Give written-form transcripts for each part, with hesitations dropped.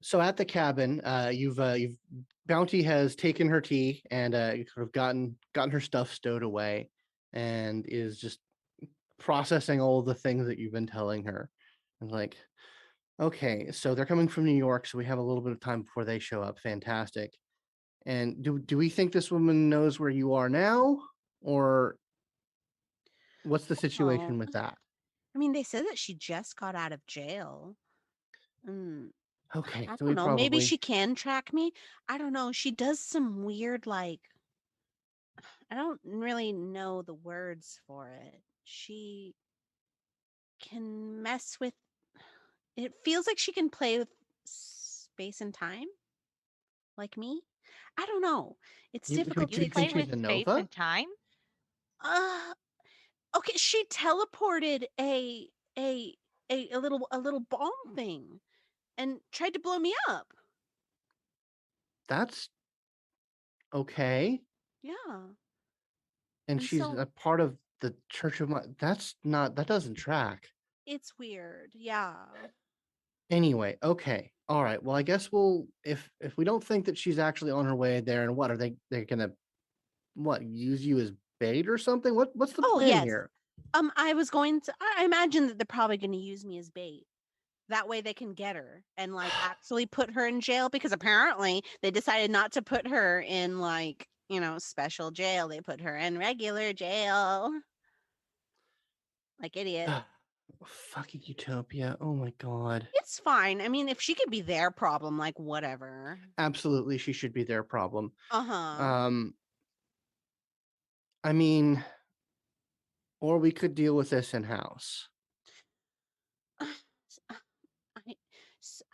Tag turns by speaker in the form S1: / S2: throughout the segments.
S1: So at the cabin, you've Bounty has taken her tea and sort of gotten her stuff stowed away, and is just processing all the things that you've been telling her. And like, okay, so they're coming from New York, so we have a little bit of time before they show up. Fantastic. And do we think this woman knows where you are now, or what's the
S2: Oh,
S1: situation with that?
S2: I mean, they said that she just got out of jail. Mm,
S1: Okay,
S2: I
S1: so we
S2: don't know. Maybe
S1: probably
S2: she can track me. I don't know. She does some weird, like, I don't really know the words for it. She can mess with, it feels like she can play with space and time, like me. I don't know. It's
S1: you
S2: difficult
S3: You
S2: to
S1: you think
S3: play
S1: she's
S3: with
S1: a
S2: explain.
S3: space
S1: Nova?
S3: and time?
S2: Uh, okay, she teleported a a little bomb thing and tried to blow me up.
S1: That's okay.
S2: Yeah.
S1: And
S2: And
S1: she's
S2: so
S1: a part of the Church of that doesn't track.
S2: it's weird. Yeah.
S1: Anyway, okay. All right. Well, I guess we'll if we don't think that she's actually on her way there, and what are they're gonna what use you as bait or something? What's the
S2: Oh,
S1: plan
S2: yes.
S1: here?
S2: I was going to I imagine that they're probably going to use me as bait. That way they can get her and like actually put her in jail because apparently they decided not to put her in like, special jail. They put her in regular jail. Like idiots.
S1: Fucking utopia. Oh my god.
S2: It's fine. I mean, if she could be their problem, like whatever.
S1: Absolutely, she should be their problem.
S2: Uh-huh.
S1: Um, I mean, or we could deal with this in house.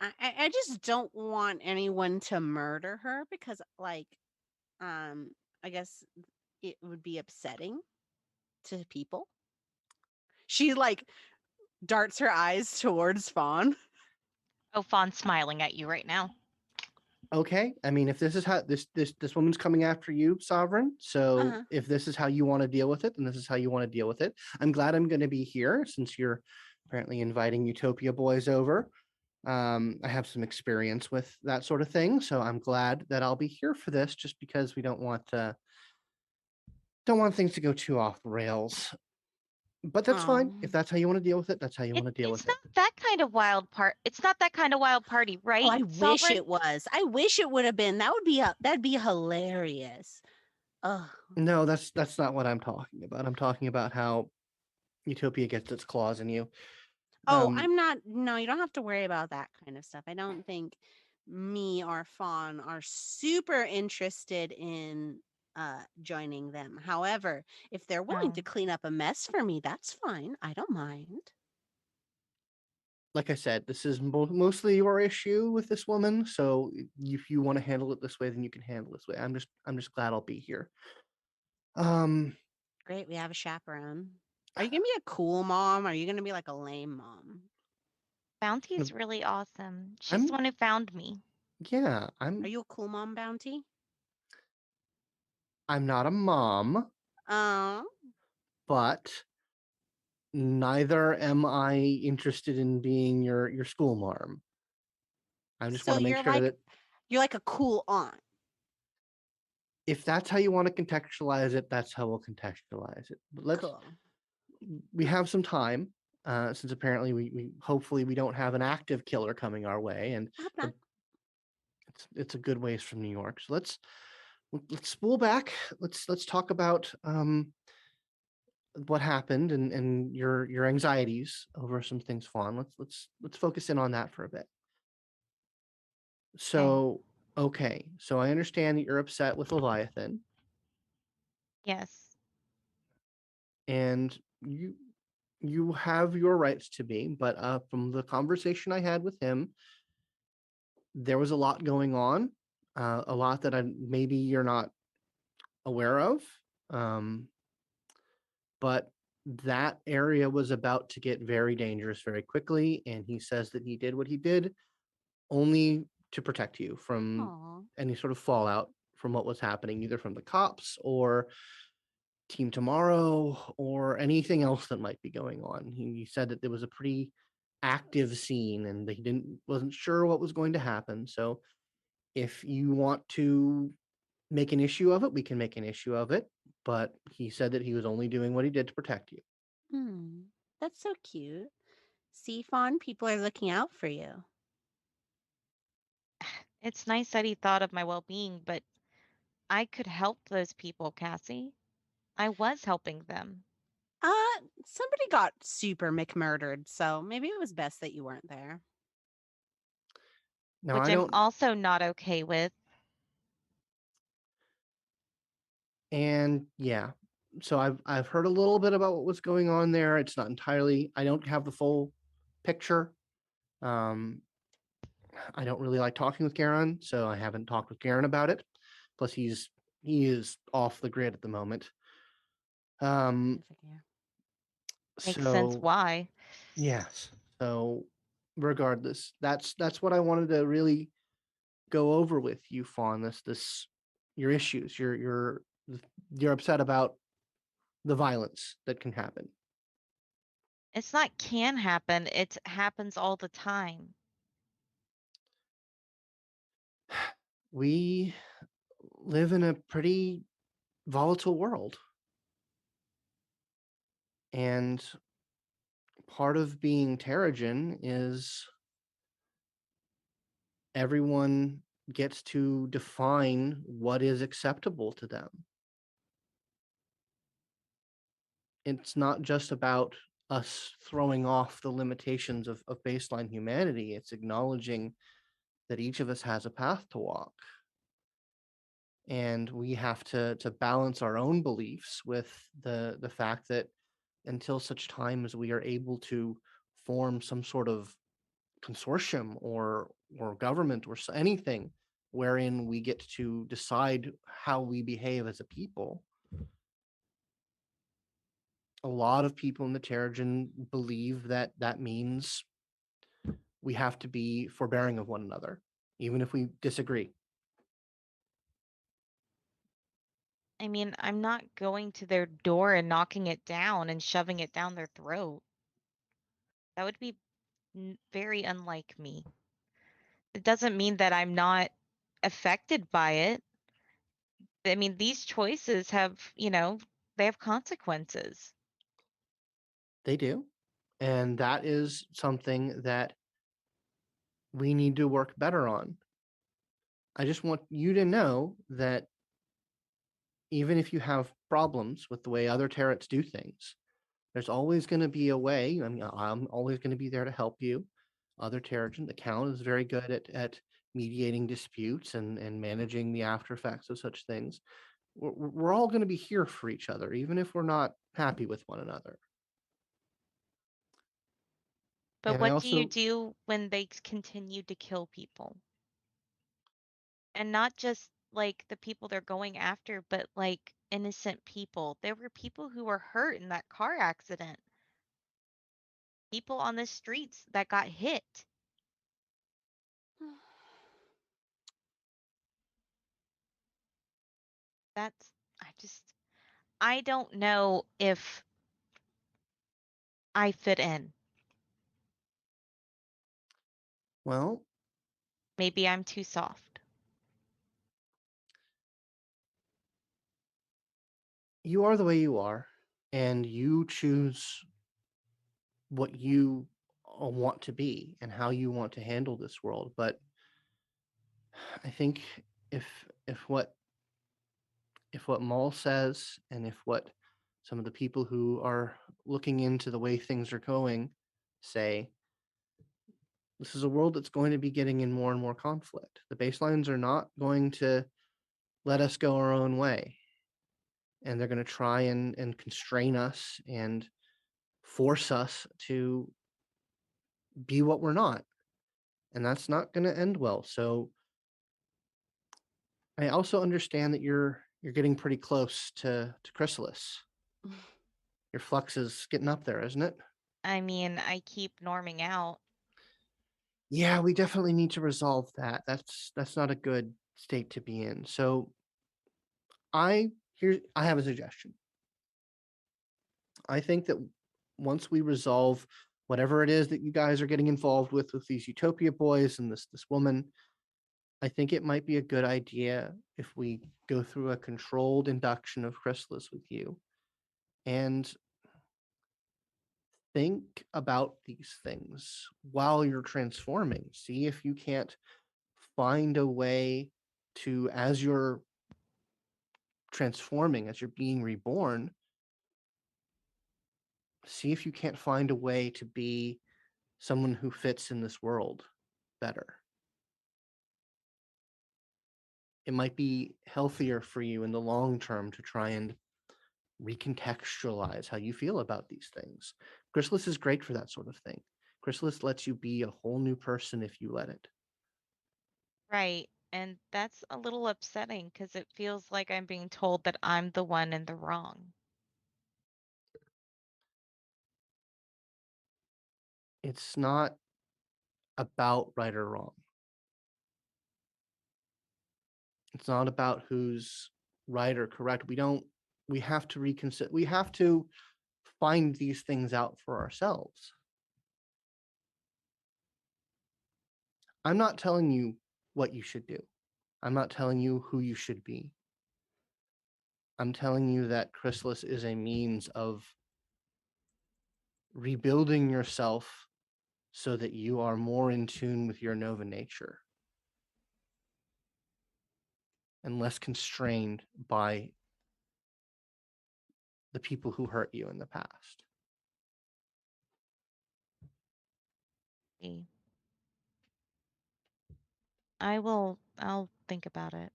S2: I, I just don't want anyone to murder her because like um I guess it would be upsetting to people. She like darts her eyes towards Fawn.
S3: Oh, Fawn's smiling at you right now.
S1: Okay, I mean, if this is how this woman's coming after you, Sovereign. So
S2: Uh-huh.
S1: if this is how you want to deal with it, then this is how you want to deal with it. I'm glad I'm going to be here since you're apparently inviting Utopia boys over. I have some experience with that sort of thing, so I'm glad that I'll be here for this. Just because we don't want things to go too off the rails. But that's fine. If
S2: Um.
S1: that's how you want to deal with it, that's how you want to deal
S3: It's
S1: with
S3: not
S1: it.
S3: that kind of wild part. It's not that kind of wild party,
S2: Oh,
S3: right,
S2: I wish
S3: Sovereign?
S2: it was. I wish it would have been. That'd be hilarious. Ugh.
S1: No, that's not what I'm talking about. I'm talking about how Utopia gets its claws in you.
S2: Oh,
S1: Um,
S2: I'm not. No, you don't have to worry about that kind of stuff. I don't think me or Fawn are super interested in joining them. However, if they're willing to
S3: Oh.
S2: clean up a mess for me, that's fine. I don't mind.
S1: like I said, this is mostly your issue with this woman. So if you want to handle it this way, then you can handle it this way. I'm just glad I'll be here. Um,
S2: Great, we have a chaperone. Are you gonna be a cool mom? Or are you gonna be like a lame mom?
S3: Bounty's really awesome. She's the
S1: I'm
S3: one who found me.
S1: yeah,
S2: Are
S1: I'm
S2: you a cool mom, Bounty?
S1: I'm not a mom,
S2: Oh,
S1: but neither am I interested in being your school marm. I just
S2: so
S1: want to make sure that
S2: you're like a cool aunt.
S1: if that's how you want to contextualize it, that's how we'll contextualize it. But
S2: Cool.
S1: we have some time, since apparently we hopefully we don't have an active killer coming our way, and
S2: I hope
S1: the,
S2: not.
S1: it's a good ways from New York. So let's spool back. Let's talk about what happened and your anxieties over some things, Fawn. Let's focus in on that for a bit.
S3: Okay.
S1: So okay, so I understand that you're upset with Leviathan,
S3: Yes.
S1: and you have your rights to be, but from the conversation I had with him, there was a lot going on, a lot that maybe you're not aware of. Um, but that area was about to get very dangerous very quickly, and he says that he did what he did only to protect you from
S2: Aw.
S1: any sort of fallout from what was happening, either from the cops or Team Tomorrow or anything else that might be going on. He said that there was a pretty active scene, and he wasn't sure what was going to happen. So if you want to make an issue of it, we can make an issue of it. But he said that he was only doing what he did to protect you.
S2: Hmm. That's so cute. See, Fawn, people are looking out for you.
S3: It's nice that he thought of my well-being, but I could help those people, Cassie. I was helping them,
S2: Somebody got super McMurdered, so maybe it was best that you weren't there.
S1: Now
S3: which
S1: I
S3: I'm
S1: don't,
S3: also not okay with.
S1: and yeah. So I've heard a little bit about what was going on there. It's not entirely. I don't have the full picture. Um, I don't really like talking with Garen, so I haven't talked with Garen about it. Plus, he is off the grid at the moment.
S2: I
S1: Um,
S2: figure.
S3: Makes sense
S1: so
S3: why.
S1: yes. So regardless, that's what I wanted to really go over with you, Fawn. This your issues. You're upset about the violence that can happen.
S3: It's not can happen, it happens all the time.
S1: We live in a pretty volatile world, and part of being Terrigen is everyone gets to define what is acceptable to them. It's not just about us throwing off the limitations of baseline humanity. It's acknowledging that each of us has a path to walk. And we have to balance our own beliefs with the fact that until such time as we are able to form some sort of consortium or government or anything wherein we get to decide how we behave as a people. A lot of people in the Terrigen believe that that means we have to be forbearing of one another, even if we disagree.
S3: I mean, I'm not going to their door and knocking it down and shoving it down their throat. That would be very unlike me. It doesn't mean that I'm not affected by it. I mean, these choices have, they have consequences.
S1: They do. And that is something that we need to work better on. I just want you to know that even if you have problems with the way other Terrets do things, there's always going to be a way. I mean, I'm always going to be there to help you. Other Terrigen, the Count is very good at mediating disputes and managing the after effects of such things. We're all going to be here for each other, even if we're not happy with one another.
S3: But
S1: And I
S3: what do you
S1: also,
S3: do when they continue to kill people? And not just like the people they're going after, but like innocent people. There were people who were hurt in that car accident. People on the streets that got hit. That's, I just, I don't know if I fit in.
S1: well,
S3: Maybe I'm too soft.
S1: you are the way you are, and you choose what you want to be and how you want to handle this world. But I think if if what if what Maul says and if what some of the people who are looking into the way things are going say, this is a world that's going to be getting in more and more conflict. The baselines are not going to let us go our own way. And they're going to try and constrain us and force us to be what we're not. And that's not going to end well. So I also understand that you're getting pretty close to Chrysalis. Your flux is getting up there, isn't it?
S3: I mean, I keep norming out.
S1: Yeah, we definitely need to resolve that. That's not a good state to be in. So I have a suggestion. I think that once we resolve whatever it is that you guys are getting involved with these Utopia boys and this woman, I think it might be a good idea if we go through a controlled induction of chrysalis with you and think about these things while you're transforming. See if you can't find a way to, as you're transforming, as you're being reborn, see if you can't find a way to be someone who fits in this world better. It might be healthier for you in the long term to try and recontextualize how you feel about these things. Chrysalis is great for that sort of thing. Chrysalis lets you be a whole new person if you let it.
S3: Right. And that's a little upsetting because it feels like I'm being told that I'm the one in the wrong.
S1: It's not about right or wrong. It's not about who's right or correct. We have to reconsider, we have to find these things out for ourselves. I'm not telling you what you should do. I'm not telling you who you should be. I'm telling you that chrysalis is a means of rebuilding yourself so that you are more in tune with your nova nature and less constrained by the people who hurt you in the past.
S3: See. I'll think about it.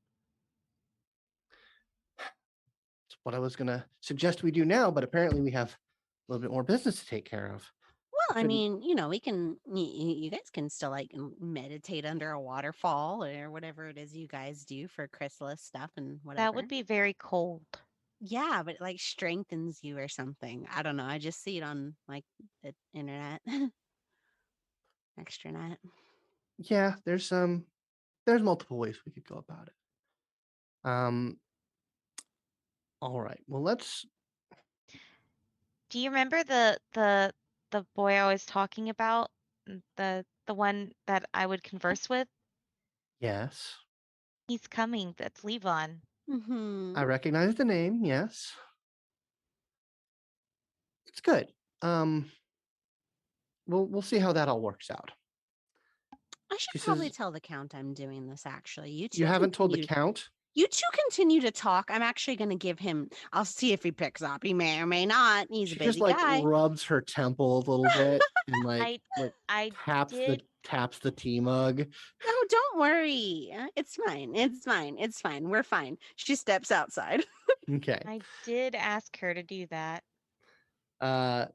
S1: It's what I was going to suggest we do now, but apparently we have a little bit more business to take care of.
S2: Well, I
S1: Couldn't-
S2: mean, we can, you guys can still like meditate under a waterfall or whatever it is you guys do for chrysalis stuff and whatever.
S3: That would be very cold.
S2: Yeah, but it like strengthens you or something. I don't know. I just see it on like the internet, extranet.
S1: Yeah, there's multiple ways we could go about it. All right. Well, let's.
S3: Do you remember the boy I was talking about? The one that I would converse with?
S1: Yes,
S3: He's coming. That's Levon.
S2: Mm-hmm.
S1: I recognize the name. Yes, it's good. We'll see how that all works out.
S2: I should
S1: She
S2: probably
S1: says,
S2: tell the count I'm doing this. Actually,
S1: "You haven't told the count."
S2: You two continue to talk. I'm actually going to give him. I'll see if he picks up. He may or may not. He's a
S1: She just
S2: busy guy.
S1: rubs her temple a little bit and
S3: I
S1: taps
S3: did
S1: the tea mug.
S2: No, don't worry. It's fine. It's fine. It's fine. We're fine. She steps outside.
S1: Okay.
S3: I did ask her to do that.
S1: Levon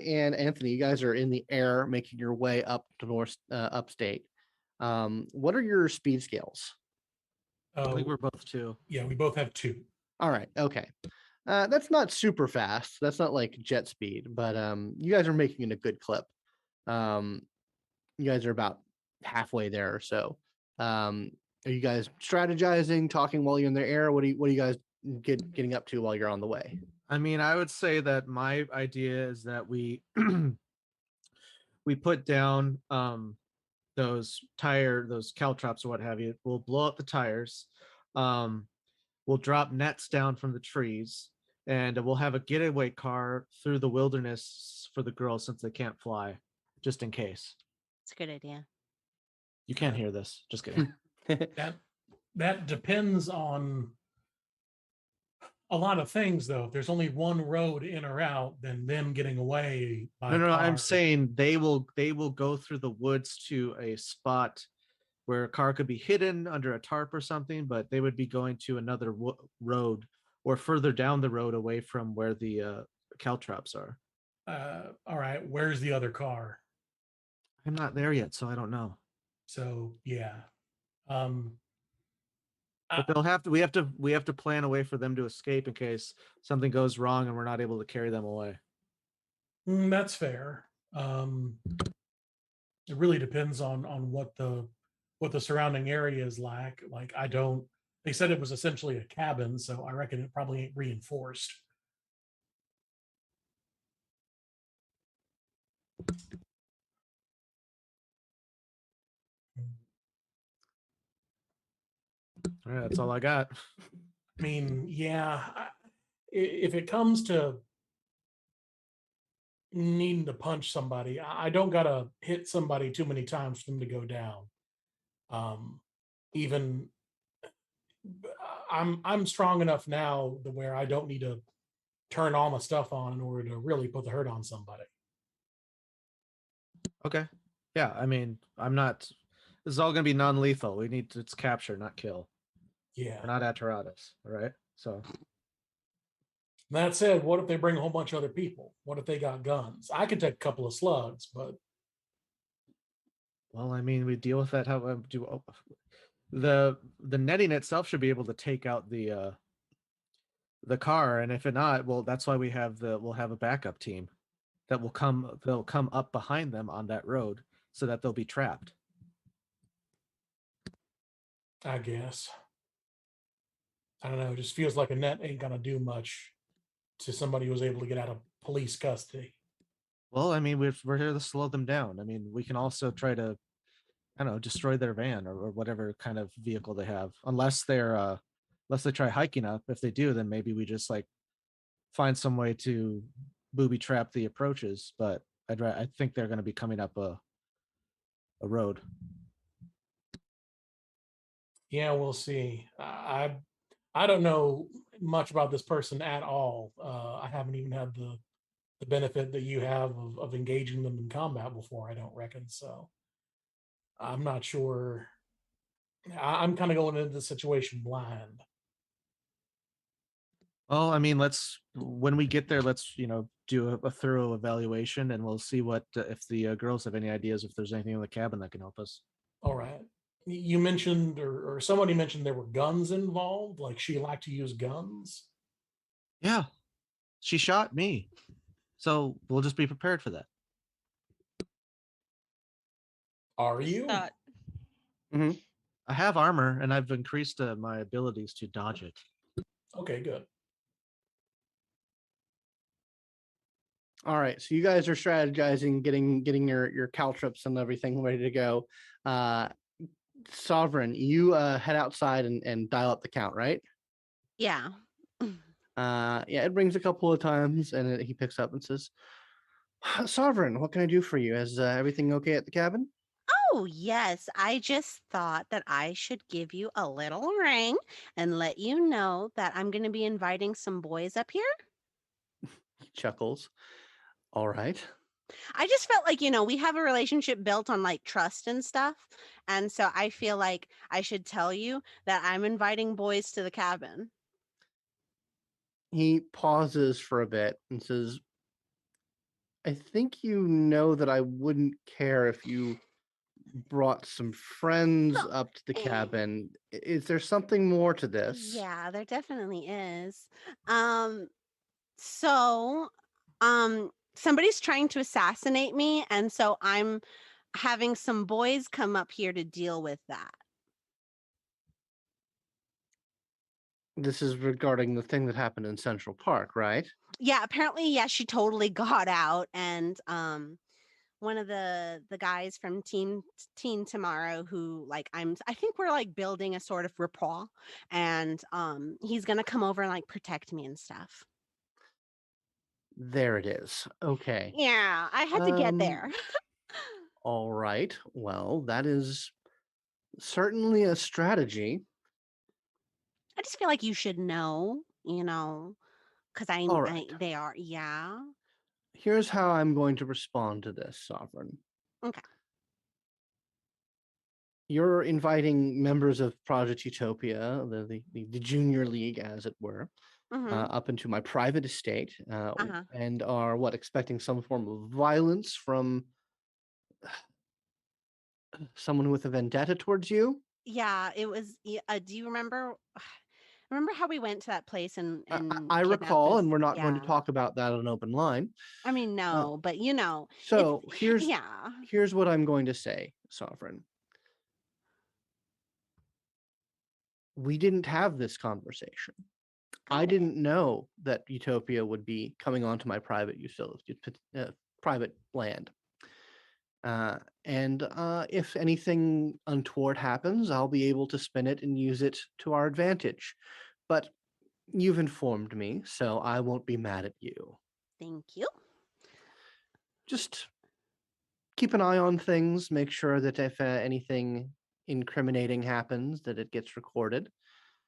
S1: and Anthony, you guys are in the air making your way up to upstate. What are your speed scales?
S4: I think we're both 2. Yeah, we both have 2.
S1: All right. Okay. That's not super fast. That's not like jet speed, but you guys are making it a good clip. You guys are about halfway there or so. Are you guys strategizing, talking while you're in the air? What are you guys getting up to while you're on the way?
S5: I mean, I would say that my idea is that we we put down those caltrops or what have you. We'll blow up the tires. We'll drop nets down from the trees, and we'll have a getaway car through the wilderness for the girls since they can't fly, just in case.
S2: It's a good idea.
S5: You can't hear this. Just kidding.
S4: That depends on a lot of things, though. If there's only one road in or out, then them getting away by
S5: No, I'm
S4: car-
S5: saying they will go through the woods to a spot where a car could be hidden under a tarp or something, but they would be going to another road or further down the road away from where the caltrops are.
S4: all right, where's the other car?
S5: I'm not there yet, so I don't know.
S4: So yeah.
S5: But we have to plan a way for them to escape in case something goes wrong and we're not able to carry them away.
S4: That's fair. It really depends on what the surrounding area is like. Like they said it was essentially a cabin, so I reckon it probably ain't reinforced.
S5: All right, that's all I got.
S4: I mean, yeah, if it comes to needing to punch somebody, I don't gotta hit somebody too many times for them to go down. Even I'm strong enough now to where I don't need to turn all my stuff on in order to really put the hurt on somebody.
S5: Okay. Yeah, I mean, I'm not. This is all going to be non-lethal. We need to, it's capture, not kill.
S4: Yeah.
S5: We're not Aterrados. All right. So
S4: That said, what if they bring a whole bunch of other people? What if they got guns? I could take a couple of slugs, but
S5: well, I mean, we deal with that. How do the netting itself should be able to take out the car, and if it not, well, that's why we'll have a backup team that will come. They'll come up behind them on that road so that they'll be trapped.
S4: I guess. I don't know. It just feels like a net ain't gonna do much to somebody who was able to get out of police custody.
S5: Well, I mean, we're here to slow them down. I mean, we can also try to, I don't know, destroy their van or whatever kind of vehicle they have, unless they try hiking up. If they do, then maybe we just like find some way to booby trap the approaches. But I think they're going to be coming up a road.
S4: Yeah, we'll see. I don't know much about this person at all. I haven't even had the benefit that you have of engaging them in combat before. I don't reckon so. I'm not sure. I'm kind of going into the situation blind.
S5: Well, I mean, when we get there, let's do a thorough evaluation, and we'll see what if the girls have any ideas if there's anything in the cabin that can help us.
S4: All right. You mentioned, or somebody mentioned there were guns involved. Like she liked to use guns.
S5: Yeah, she shot me, so we'll just be prepared for that.
S4: Are you?
S3: Thought
S5: I have armor, and I've increased my abilities to dodge it.
S4: Okay, good.
S1: All right, so you guys are strategizing, getting your caltrops and everything ready to go. Sovereign, you head outside and dial up the count, right?
S2: Yeah.
S1: Yeah, it rings a couple of times, and he picks up and says, "Sovereign, what can I do for you? Is everything okay at the cabin?"
S2: Oh, yes. I just thought that I should give you a little ring and let you know that I'm going to be inviting some boys up here.
S1: He chuckles. All right.
S2: I just felt like, we have a relationship built on like trust and stuff. And so I feel like I should tell you that I'm inviting boys to the cabin.
S1: He pauses for a bit and says, "I think you know that I wouldn't care if you brought some friends up to the cabin. Is there something more to this?"
S2: Yeah, there definitely is. Um, so, somebody's trying to assassinate me, and so I'm having some boys come up here to deal with that.
S1: This is regarding the thing that happened in Central Park, right?
S2: Yeah, apparently, yeah, she totally got out, and one of the guys from Teen Tomorrow, who like I think we're like building a sort of rapport, and he's gonna come over and like protect me and stuff.
S1: There it is. Okay.
S2: Yeah, I had to get there.
S1: All right. Well, that is certainly a strategy.
S2: I just feel like you should know, because
S1: All right.
S2: they are, yeah.
S1: Here's how I'm going to respond to this, Sovereign.
S2: Okay.
S1: You're inviting members of Project Utopia, the junior league, as it were,
S2: Mm-hmm.
S1: up into my private estate,
S2: Uh-huh.
S1: and are expecting some form of violence from someone with a vendetta towards you.
S2: Yeah, it was. Do you remember? Remember how we went to that place and
S1: I
S2: kidnapped
S1: recall,
S2: this?
S1: and we're not going to
S2: Yeah.
S1: talk about that on open line.
S2: I mean, no, but it's
S1: So
S2: yeah.
S1: here's what I'm going to say, Sovereign. We didn't have this conversation. I
S2: Got it.
S1: didn't know that Utopia would be coming onto my private private land. And if anything untoward happens, I'll be able to spin it and use it to our advantage. But you've informed me, so I won't be mad at you.
S2: Thank you.
S1: Just keep an eye on things, make sure that if anything incriminating happens, that it gets recorded,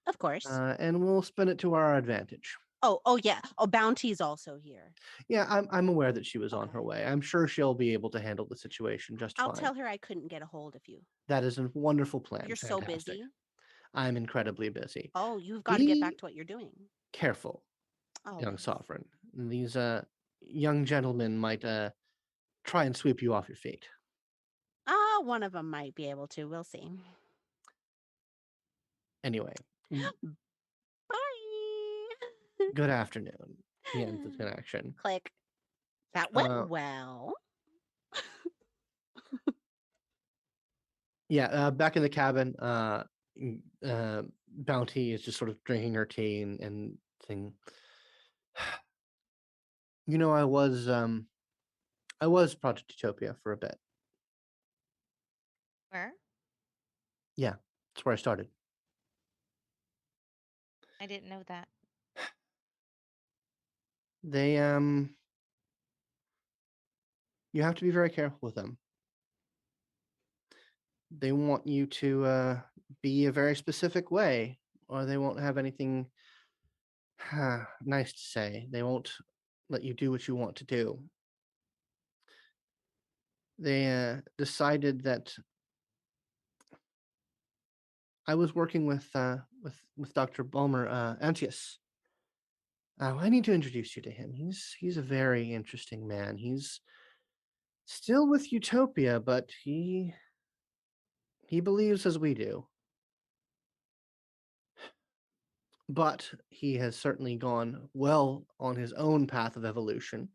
S2: Of course.
S1: and we'll spin it to our advantage.
S2: Oh yeah. Oh, Bounty's also here.
S1: Yeah, I'm aware that she was on her
S2: Okay.
S1: way. I'm sure she'll be able to handle the situation just
S2: I'll
S1: fine.
S2: tell her I couldn't get a hold of you.
S1: That is a wonderful plan.
S2: You're so
S1: Fantastic.
S2: busy.
S1: I'm incredibly busy.
S2: Oh, you've got to get back
S1: Be
S2: to what you're doing.
S1: careful, young
S2: Always.
S1: sovereign. These young gentlemen might try and sweep you off your feet.
S2: One of them might be able to. We'll see.
S1: Anyway,
S2: Bye.
S1: good afternoon. He ends the connection.
S2: Click. That went well.
S1: Yeah, back in the cabin, Bounty is just sort of drinking her tea and saying, "You know, I was Project Utopia for a bit.
S3: Where?
S1: Yeah, that's where I started.
S3: I didn't know that.
S1: They you have to be very careful with them. They want you to be a very specific way, or they won't have anything nice to say. They won't let you do what you want to do. They decided that I was working with Dr. Bulmer Antius. I need to introduce you to him. He's a very interesting man. He's still with Utopia, but he believes as we do. But he has certainly gone well on his own path of evolution.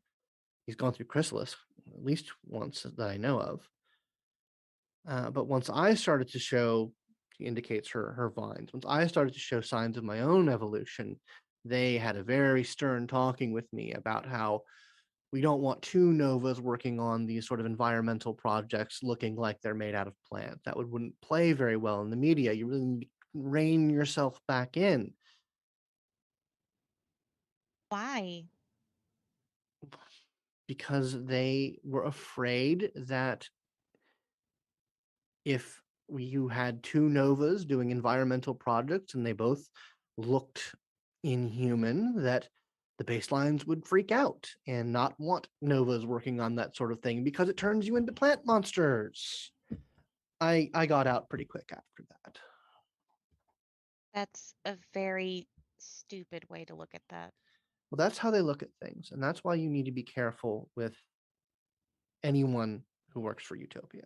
S1: He's gone through Chrysalis at least once that I know of. But once I started to show, she indicates her vines, once I started to show signs of my own evolution, they had a very stern talking with me about how we don't want two novas working on these sort of environmental projects looking like they're made out of plants. That wouldn't play very well in the media. You really need to rein yourself back in.
S3: Why?
S1: Because they were afraid that if you had two novas doing environmental projects and they both looked inhuman, that the baselines would freak out and not want novas working on that sort of thing because it turns you into plant monsters. I got out pretty quick after that.
S3: That's a very stupid way to look at that.
S1: Well, that's how they look at things, and that's why you need to be careful with anyone who works for Utopia.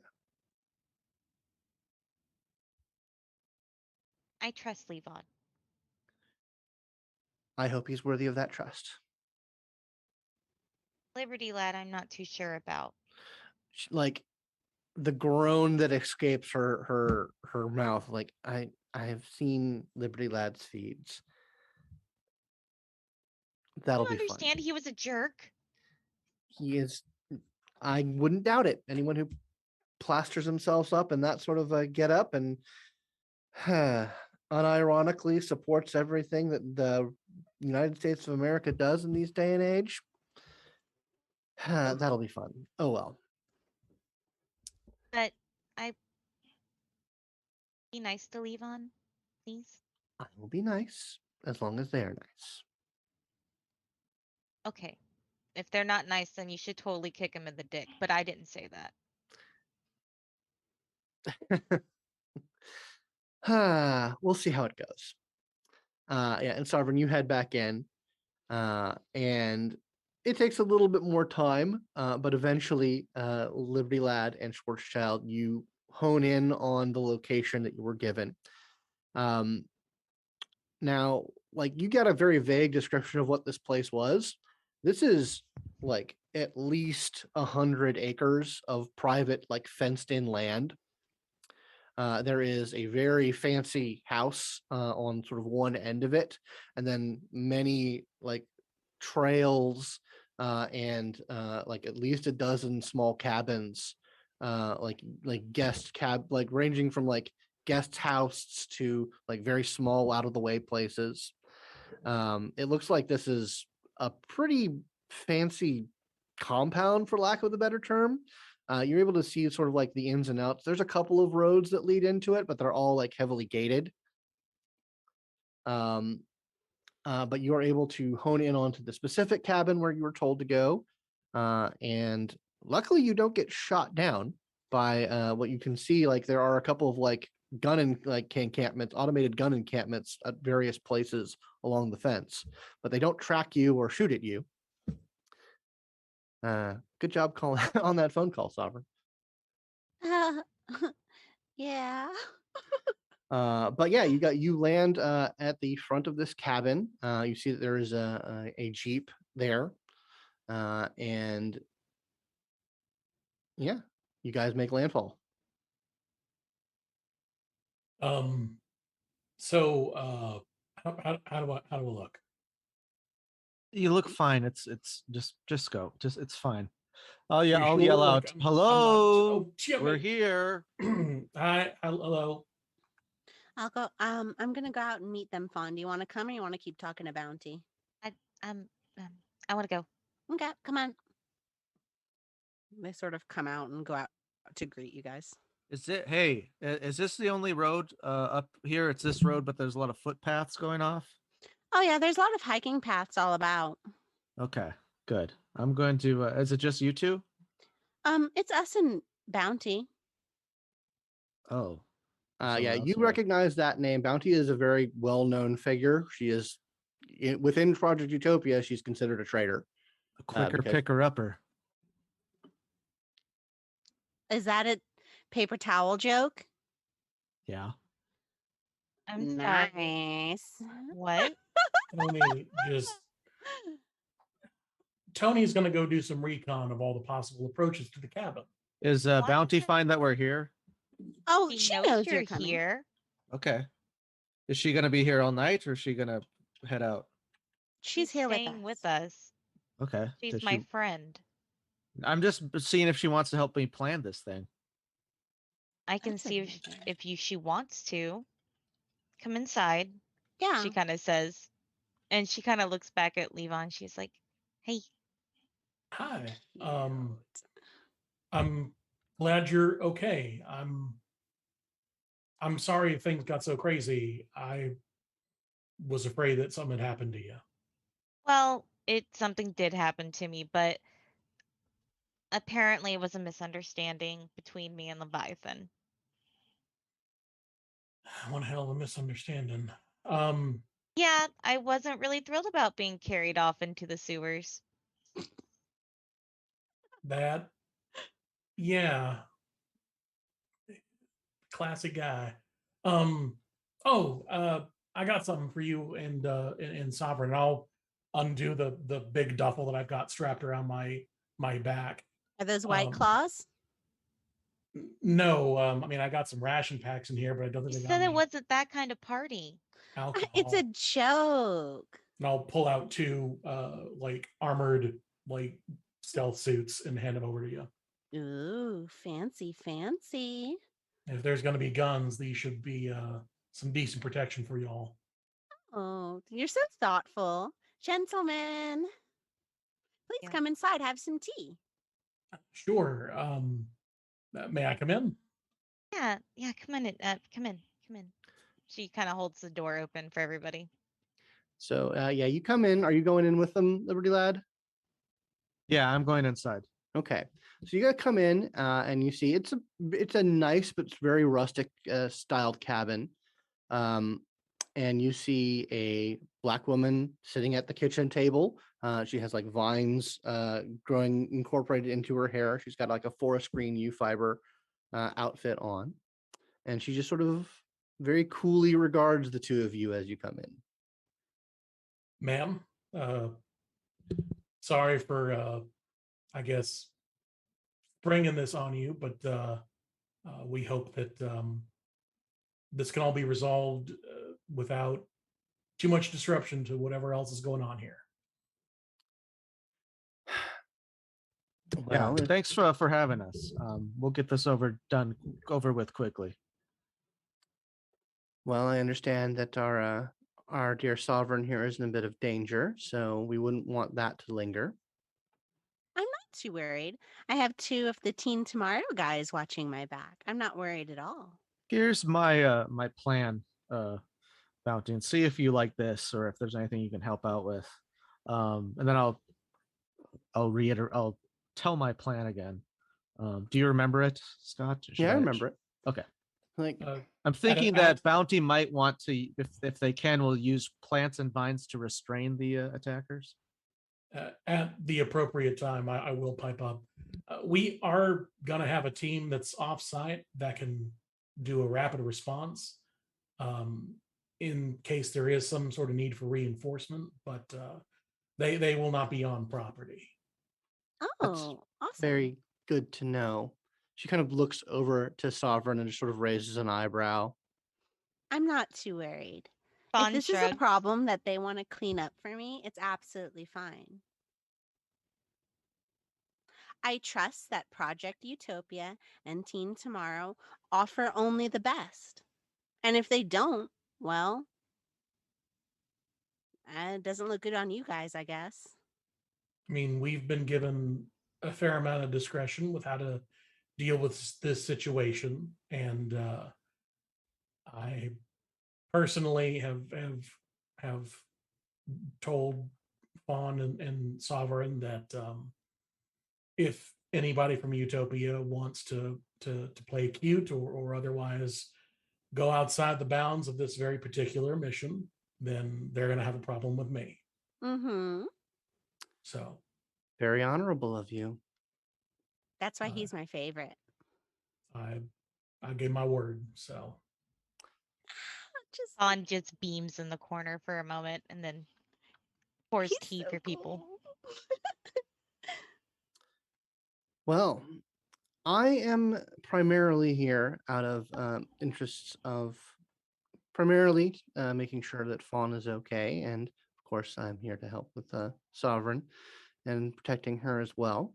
S3: I trust Levon.
S1: I hope he's worthy of that trust.
S3: Liberty Lad, I'm not too sure about.
S1: Like the groan that escapes her mouth, like I've seen Liberty Lad's feeds. That'll
S3: I
S1: be
S3: don't
S1: fun.
S3: understand. He was a jerk.
S1: He is. I wouldn't doubt it. Anyone who plasters themselves up in that sort of a get up and unironically supports everything that the United States of America does in these day and age, that'll be fun. Oh well.
S3: But I be nice to Levon, please.
S1: I will be nice as long as they're nice.
S3: Okay. If they're not nice, then you should totally kick him in the dick. But I didn't say that.
S1: We'll see how it goes. Yeah, and Sovereign, you head back in, and it takes a little bit more time, but eventually, Liberty Lad and Schwarzschild, you hone in on the location that you were given. Now, like you got a very vague description of what this place was. This is like at least 100 acres of private, like fenced-in land. There is a very fancy house on sort of one end of it, and then many like trails and like at least a dozen small cabins like guest cab, like ranging from like guest house to like very small out of the way places. It looks like this is a pretty fancy compound, for lack of a better term. You're able to see sort of like the ins and outs. There's a couple of roads that lead into it, but they're all like heavily gated. Um, but you are able to hone in onto the specific cabin where you were told to go. And luckily, you don't get shot down by what you can see. Like there are a couple of like gun and like encampments, automated gun encampments at various places along the fence, but they don't track you or shoot at you. Good job calling on that phone call, Sovereign.
S2: Yeah.
S1: But yeah, you land at the front of this cabin. You see that there is a jeep there, and yeah, you guys make landfall.
S4: So how do I look?
S5: You look fine. It's just go. Just it's fine. Oh yeah,
S4: You
S5: I'll
S4: sure?
S5: yell
S4: Like,
S5: out,
S4: I'm not.
S5: "Hello,
S4: Oh,
S5: we're
S4: Jimmy.
S5: here."
S4: Hi. Hello.
S2: I'll go. I'm gonna go out and meet them, Fawn. Do you want to come, or you want to keep talking to Bounty?
S3: Um, I want to go.
S2: Okay, come on. They sort of come out and go out to greet you guys.
S5: Is this the only road up here? It's this road, but there's a lot of footpaths going off.
S2: Oh yeah, there's a lot of hiking paths all about.
S5: Okay, good. I'm going to. Is it just you two?
S2: It's us and Bounty.
S5: Oh,
S1: Yeah,
S5: someone else
S1: you
S5: here.
S1: recognize that name. Bounty is a very well-known figure. She is within Project Utopia. She's considered a traitor.
S5: A quicker
S1: because-
S5: picker upper.
S2: Is that a paper towel joke?
S5: Yeah.
S3: I'm sorry.
S2: Nice.
S3: What?
S4: Tony's going to go do some recon of all the possible approaches to the cabin.
S5: Is
S3: What?
S5: Bounty fine that we're here?
S2: Oh,
S3: She
S2: she
S3: knows
S2: knows
S3: you're
S2: you're coming.
S3: here.
S5: Okay. Is she gonna be here all night, or is she gonna head out?
S2: She's here
S3: staying
S2: with us.
S5: Okay.
S3: She's
S5: Does
S3: my
S5: she?
S3: friend.
S5: I'm just seeing if she wants to help me plan this thing.
S3: I can
S2: That's
S3: see
S2: amazing.
S3: if she wants to. Come inside,
S2: Yeah.
S3: she kind of says. And she kind of looks back at Levon. She's like, hey.
S4: Hi.
S2: Cute.
S4: I'm glad you're okay. I'm sorry things got so crazy. I was afraid that something had happened to you.
S3: Well, something did happen to me, but apparently it was a misunderstanding between me and Leviathan.
S4: One hell of a misunderstanding.
S3: Yeah, I wasn't really thrilled about being carried off into the sewers.
S4: That, yeah, classic guy. I got something for you and Sovereign. I'll undo the big duffel that I've got strapped around my back.
S2: Are those white
S4: Um,
S2: claws?
S4: No, I mean I got some ration packs in here, but I don't think
S3: You
S4: they got
S3: said it
S4: any
S3: wasn't that kind of party.
S4: alcohol.
S2: It's a joke.
S4: And I'll pull out two like armored like stealth suits and hand them over to you.
S2: Ooh, fancy, fancy.
S4: If there's going to be guns, these should be some decent protection for y'all.
S2: Oh, you're so thoughtful. Gentlemen, please
S3: Yeah.
S2: come inside, have some tea.
S4: Sure. May I come in?
S3: Yeah, come in. Come in. She kind of holds the door open for everybody.
S1: So yeah, you come in. Are you going in with them, Liberty Lad?
S5: Yeah, I'm going inside.
S1: Okay, so you gotta come in and you see it's a nice but it's very rustic styled cabin. And you see a black woman sitting at the kitchen table. She has like vines growing incorporated into her hair. She's got like a forest green U fiber outfit on, and she just sort of very coolly regards the two of you as you come in.
S4: Ma'am, sorry for I guess bringing this on you, but we hope that this can all be resolved without too much disruption to whatever else is going on here.
S1: Well, if-
S5: Thanks for having us. We'll get this over with quickly.
S1: well, I understand that our dear sovereign here is in a bit of danger, so we wouldn't want that to linger.
S2: I'm not too worried. I have 2 of the Teen Tomorrow guys watching my back. I'm not worried at all.
S5: Here's my my plan, Bounty, and see if you like this or if there's anything you can help out with. And then I'll tell my plan again. Do you remember it, Scott?
S1: Yeah, I remember it.
S5: Okay.
S1: Like,
S5: I'm thinking that Bounty might want to, if they can, will use plants and vines to restrain the attackers.
S4: At the appropriate time, I will pipe up. We are going to have a team that's offsite that can do a rapid response in case there is some sort of need for reinforcement, but they will not be on property.
S2: Oh, awesome.
S1: very good to know. She kind of looks over to Sovereign and just sort of raises an eyebrow.
S2: I'm not too worried. If
S3: Fawn
S2: this is a
S3: shrugs.
S2: problem that they want to clean up for me, it's absolutely fine. I trust that Project Utopia and Teen Tomorrow offer only the best. And if they don't, well, it doesn't look good on you guys, I guess.
S4: I mean, we've been given a fair amount of discretion with how to deal with this situation, and I personally have told Fawn and Sovereign that if anybody from Utopia wants to play cute or otherwise go outside the bounds of this very particular mission, then they're going to have a problem with me.
S2: Mm-hmm.
S4: So
S1: Very honorable of you.
S2: That's why he's my favorite.
S4: I gave my word. So
S2: Just
S3: Fawn just beams in the corner for a moment and then pours
S2: he's
S3: tea
S2: so
S3: for people.
S2: cool.
S1: Well, I am primarily here out of interests of primarily making sure that Fawn is okay, and of course, I'm here to help with Sovereign and protecting her as well.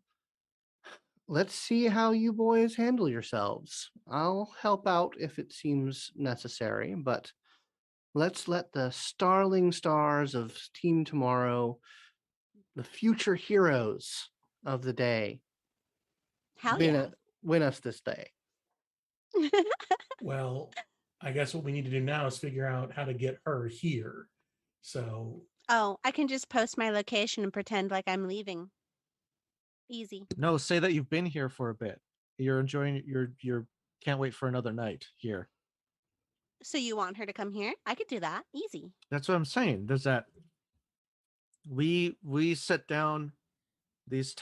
S1: Let's see how you boys handle yourselves. I'll help out if it seems necessary, but let's let the starling stars of Team Tomorrow, the future heroes of the day,
S2: Hell
S1: win us this day.
S2: yeah.
S4: well, I guess what we need to do now is figure out how to get her here. So
S2: Oh, I can just post my location and pretend like I'm leaving. Easy.
S5: No, say that you've been here for a bit. You're enjoying you're can't wait for another night here.
S2: So you want her to come here? I could do that. Easy.
S5: That's what I'm saying. There's that we set down these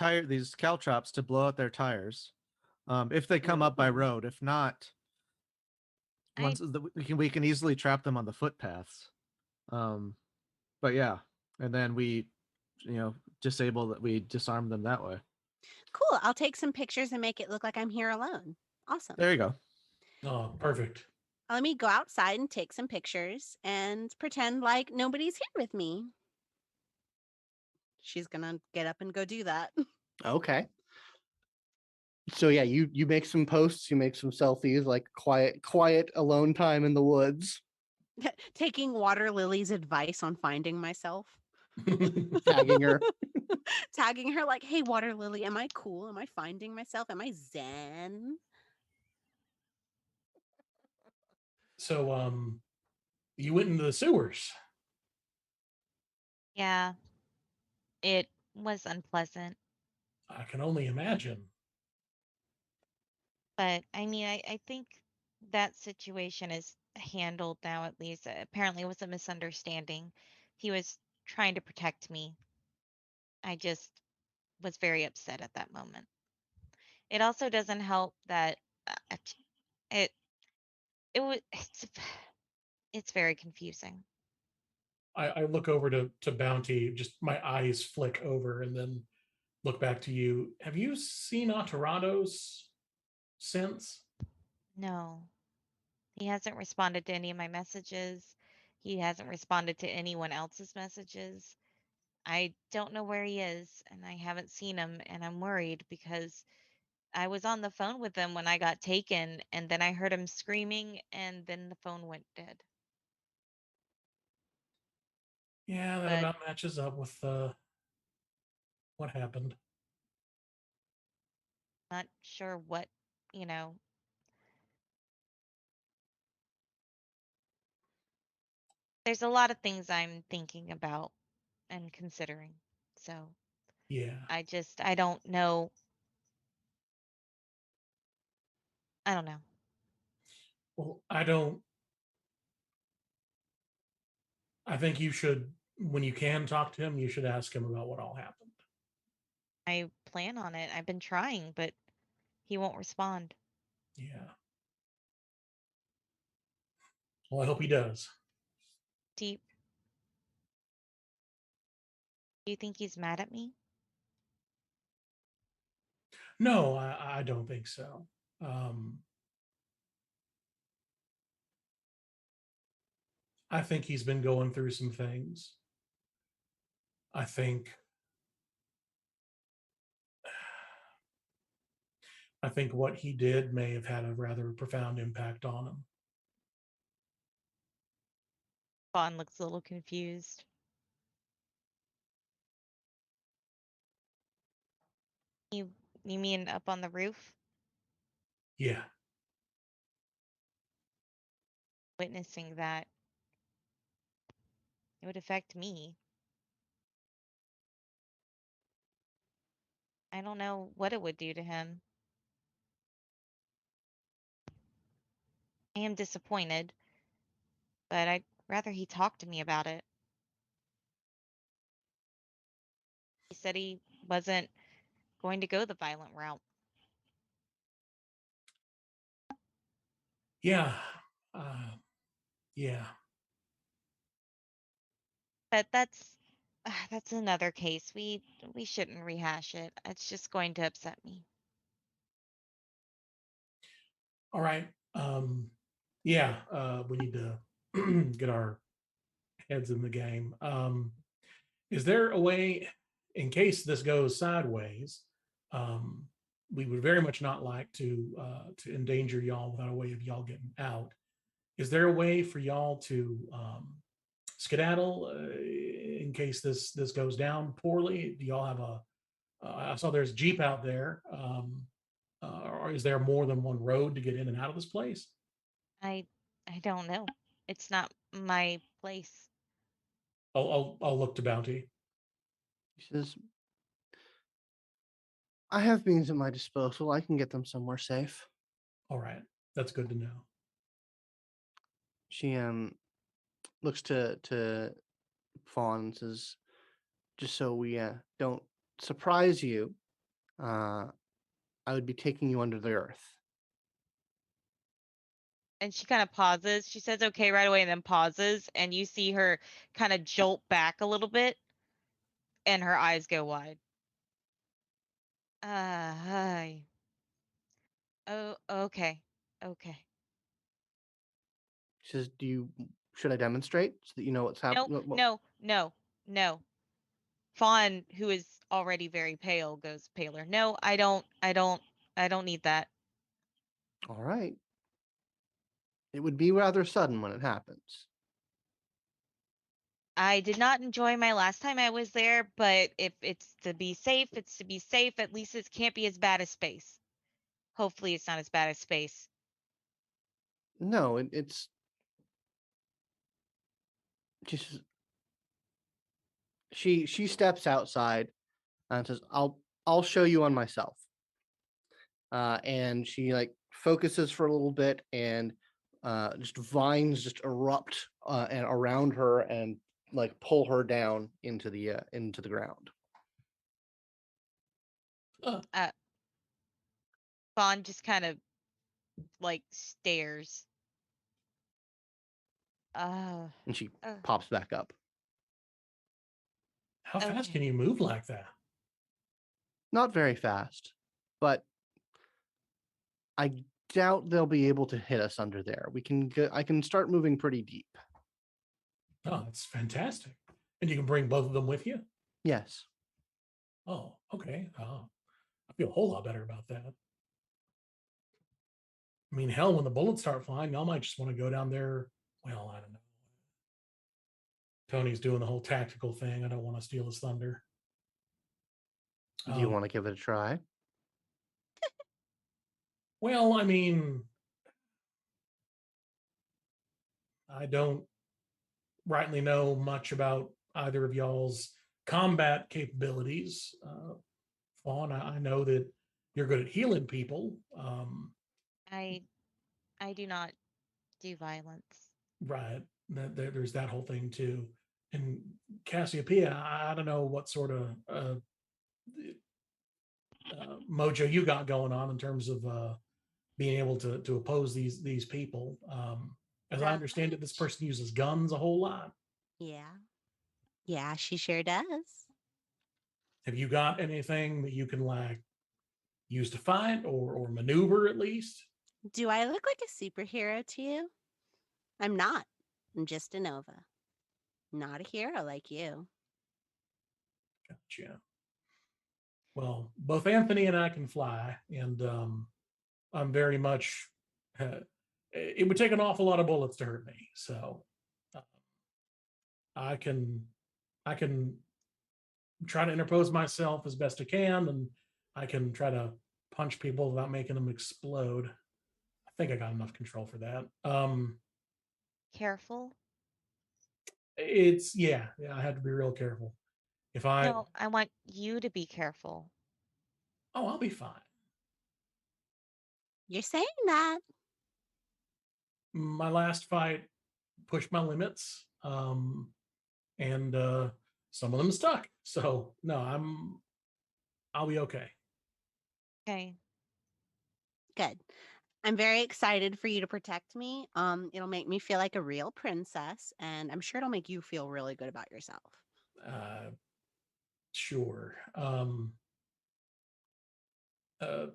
S5: caltrops to blow out their tires. If they come up by road. If not, we can easily trap them on the footpaths. But yeah, and then we we disarm them that way.
S2: Cool. I'll take some pictures and make it look like I'm here alone. Awesome.
S5: There you go.
S4: oh, perfect.
S2: Let me go outside and take some pictures and pretend like nobody's here with me. She's gonna get up and go do that.
S1: Okay. So yeah, you make some posts, you make some selfies, like quiet alone time in the woods,
S2: Taking Waterlily's advice on finding myself.
S1: tagging her.
S2: Tagging her like, hey, Waterlily, am I cool? Am I finding myself? Am I zen?
S4: So you went into the sewers.
S3: Yeah, it was unpleasant.
S4: I can only imagine.
S3: But I mean, I think that situation is handled now, at least. Apparently, it was a misunderstanding. He was trying to protect me. I just was very upset at that moment. It also doesn't help that it it was it's very confusing.
S4: I look over to Bounty, just my eyes flick over and then look back to you. Have you seen Aterrados since?
S3: No, he hasn't responded to any of my messages. He hasn't responded to anyone else's messages. I don't know where he is, and I haven't seen him, and I'm worried because I was on the phone with him when I got taken, and then I heard him screaming, and then the phone went dead.
S4: Yeah, that
S3: But
S4: about matches up with what happened.
S3: not sure what, you know. There's a lot of things I'm thinking about and considering. So
S4: Yeah.
S3: I don't know. I don't know.
S4: Well, I think you should, when you can talk to him, you should ask him about what all happened.
S3: I plan on it. I've been trying, but he won't respond.
S4: Yeah. Well, I hope he does.
S3: Do you think he's mad at me?
S4: No, I don't think so. I think he's been going through some things. I think what he did may have had a rather profound impact on him.
S3: Fawn looks a little confused. You you mean up on the roof?
S4: Yeah.
S3: Witnessing that. It would affect me. I don't know what it would do to him. I am disappointed, but I'd rather he talk to me about it. He said he wasn't going to go the violent route.
S4: Yeah. Uh, yeah.
S3: But that's another case. We shouldn't rehash it. It's just going to upset me.
S4: All right. Yeah. We need to get our heads in the game. Is there a way, in case this goes sideways, um, we would very much not like to endanger y'all without a way of y'all getting out. Is there a way for y'all to skedaddle in case this goes down poorly? Do y'all have a? I saw there's Jeep out there. Or is there more than one road to get in and out of this place?
S3: I I don't know. It's not my place.
S4: I'll look to Bounty.
S1: He says, I have means at my disposal. I can get them somewhere safe.
S4: All right, that's good to know.
S1: She looks to Fawn and says, just so we don't surprise you, I would be taking you under the earth.
S3: And she kind of pauses. She says okay right away and then pauses, and you see her kind of jolt back a little bit and her eyes go wide. Hi. Oh, okay. Okay.
S1: She says, should I demonstrate so that you know what's
S3: No,
S1: happening?
S3: no, no, no. Fawn, who is already very pale, goes paler. No, I don't need that.
S1: All right. It would be rather sudden when it happens.
S3: I did not enjoy my last time I was there, but if it's to be safe, it's to be safe. At least it can't be as bad as space. Hopefully, it's not as bad as space.
S1: No, it's just she steps outside and says, I'll show you on myself. And she like focuses for a little bit, and just vines just erupt and around her and like pull her down into the ground.
S3: Uh, Fawn just kind of like stares.
S1: And she
S3: Uh,
S1: pops back up.
S4: How fast
S3: okay.
S4: can you move like that?
S1: Not very fast, but I doubt they'll be able to hit us under there. I can start moving pretty deep.
S4: Oh, that's fantastic. And you can bring both of them with you?
S1: Yes.
S4: Oh, okay. I feel a whole lot better about that. I mean, hell, when the bullets start flying, y'all might just want to go down there. Well, I don't know. Tony's doing the whole tactical thing. I don't want to steal his thunder.
S1: Do you want to give it a try?
S4: Well, I mean, I don't rightly know much about either of y'all's combat capabilities. Fawn, I know that you're good at healing people.
S3: I do not do violence.
S4: Right. There's that whole thing too. And Cassiopeia, I don't know what sort of mojo you got going on in terms of being able to oppose these people. As I understand it, this person uses guns a whole lot.
S2: Yeah. Yeah, she sure does.
S4: Have you got anything that you can like use to fight or maneuver at least?
S2: Do I look like a superhero to you? I'm not. I'm just a Nova. Not a hero like you.
S4: Gotcha. Well, both Anthony and I can fly, and I'm very much. It would take an awful lot of bullets to hurt me, so uh, I can I can try to interpose myself as best I can, and I can try to punch people without making them explode. I think I got enough control for that.
S3: Careful?
S4: It's yeah, I had to be real careful. If I
S3: No, I want you to be careful.
S4: I'll be fine.
S2: You're saying that.
S4: My last fight pushed my limits, and some of them stuck. So no, I'll be okay.
S3: Okay.
S2: Good. I'm very excited for you to protect me. It'll make me feel like a real princess, and I'm sure it'll make you feel really good about yourself.
S4: Sure. Uh,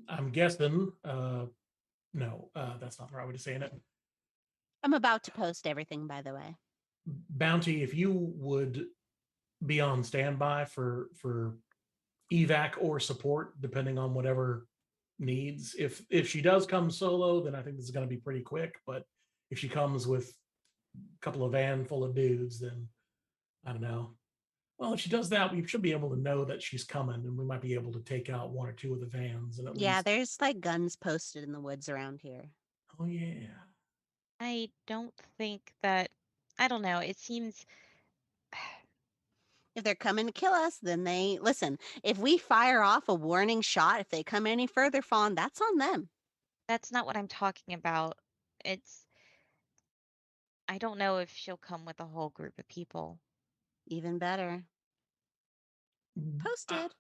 S4: I'm guessing. No, that's not the right way to saying it.
S2: I'm about to post everything, by the way.
S4: Bounty, if you would be on standby for evac or support, depending on whatever needs. If she does come solo, then I think this is going to be pretty quick. But if she comes with a couple of van full of dudes, then I don't know. Well, if she does that, we should be able to know that she's coming, and we might be able to take out one or two of the vans. And at
S2: Yeah,
S4: least,
S2: there's like guns posted in the woods around here.
S4: oh yeah,
S3: I don't think that, I don't know, it seems,
S2: If they're coming to kill us, then they listen. If we fire off a warning shot, if they come any further, Fawn, that's on them.
S3: that's not what I'm talking about. It's, I don't know if she'll come with a whole group of people.
S2: Even better. Posted.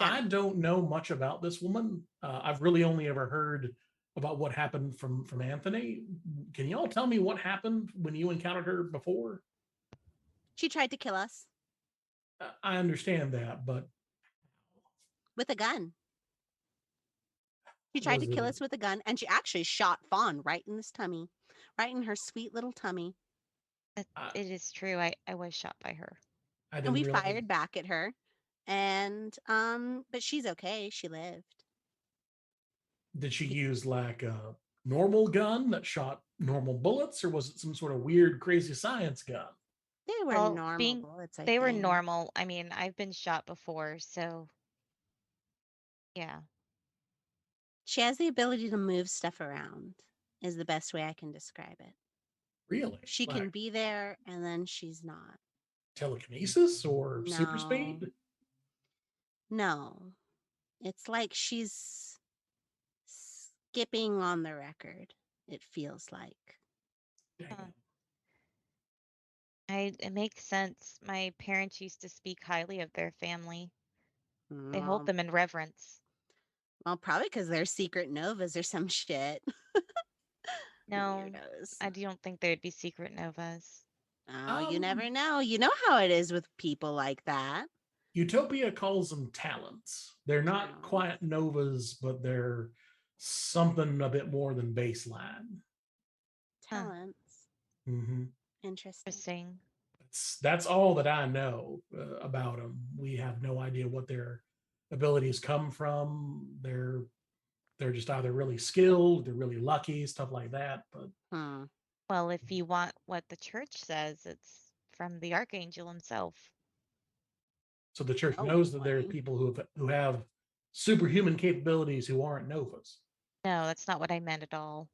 S4: I
S2: Done.
S4: don't know much about this woman. I've really only ever heard about what happened from Anthony. Can y'all tell me what happened when you encountered her before?
S2: She tried to kill us
S4: I understand that, but
S2: with a gun. She tried
S4: was
S2: to kill
S4: it?
S2: us with a gun, and she actually shot Fawn right in this tummy, right in her sweet little tummy.
S3: It is true. I was shot by her.
S4: I
S2: And
S4: didn't
S2: we
S4: realize.
S2: fired back at her. And but she's okay. She lived.
S4: Did she use like a normal gun that shot normal bullets, or was it some sort of weird, crazy science gun?
S2: They were
S3: Well,
S2: normal bullets, I
S3: they were
S2: think.
S3: normal. I mean, I've been shot before, so yeah.
S2: She has the ability to move stuff around, is the best way I can describe it.
S4: Really?
S2: She
S4: Like
S2: can be there and then she's not.
S4: telekinesis or super
S2: No.
S4: speed?
S2: No. It's like she's skipping on the record, it feels like.
S4: Dang
S3: Huh.
S4: it.
S3: It makes sense. My parents used to speak highly of their family. They hold
S2: Well,
S3: them in reverence.
S2: probably because they're secret novas or some shit.
S3: No,
S2: Weirdos.
S3: I don't think there'd be secret novas.
S2: Oh, you never
S4: Um,
S2: know. You know how it is with people like that.
S4: Utopia calls them talents. They're not
S2: Talents.
S4: quiet novas, but they're something a bit more than baseline.
S2: Talents.
S4: Mm-hmm.
S2: Interesting.
S3: Interesting.
S4: that's all that I know about them. We have no idea what their abilities come from. They're just either really skilled, they're really lucky, stuff like that. But
S2: Hmm.
S3: Well, if you want what the church says, it's from the archangel himself.
S4: so the church
S2: Oh,
S4: knows that there are
S2: boy.
S4: people who have superhuman capabilities who aren't novas.
S3: No, that's not what I meant at all.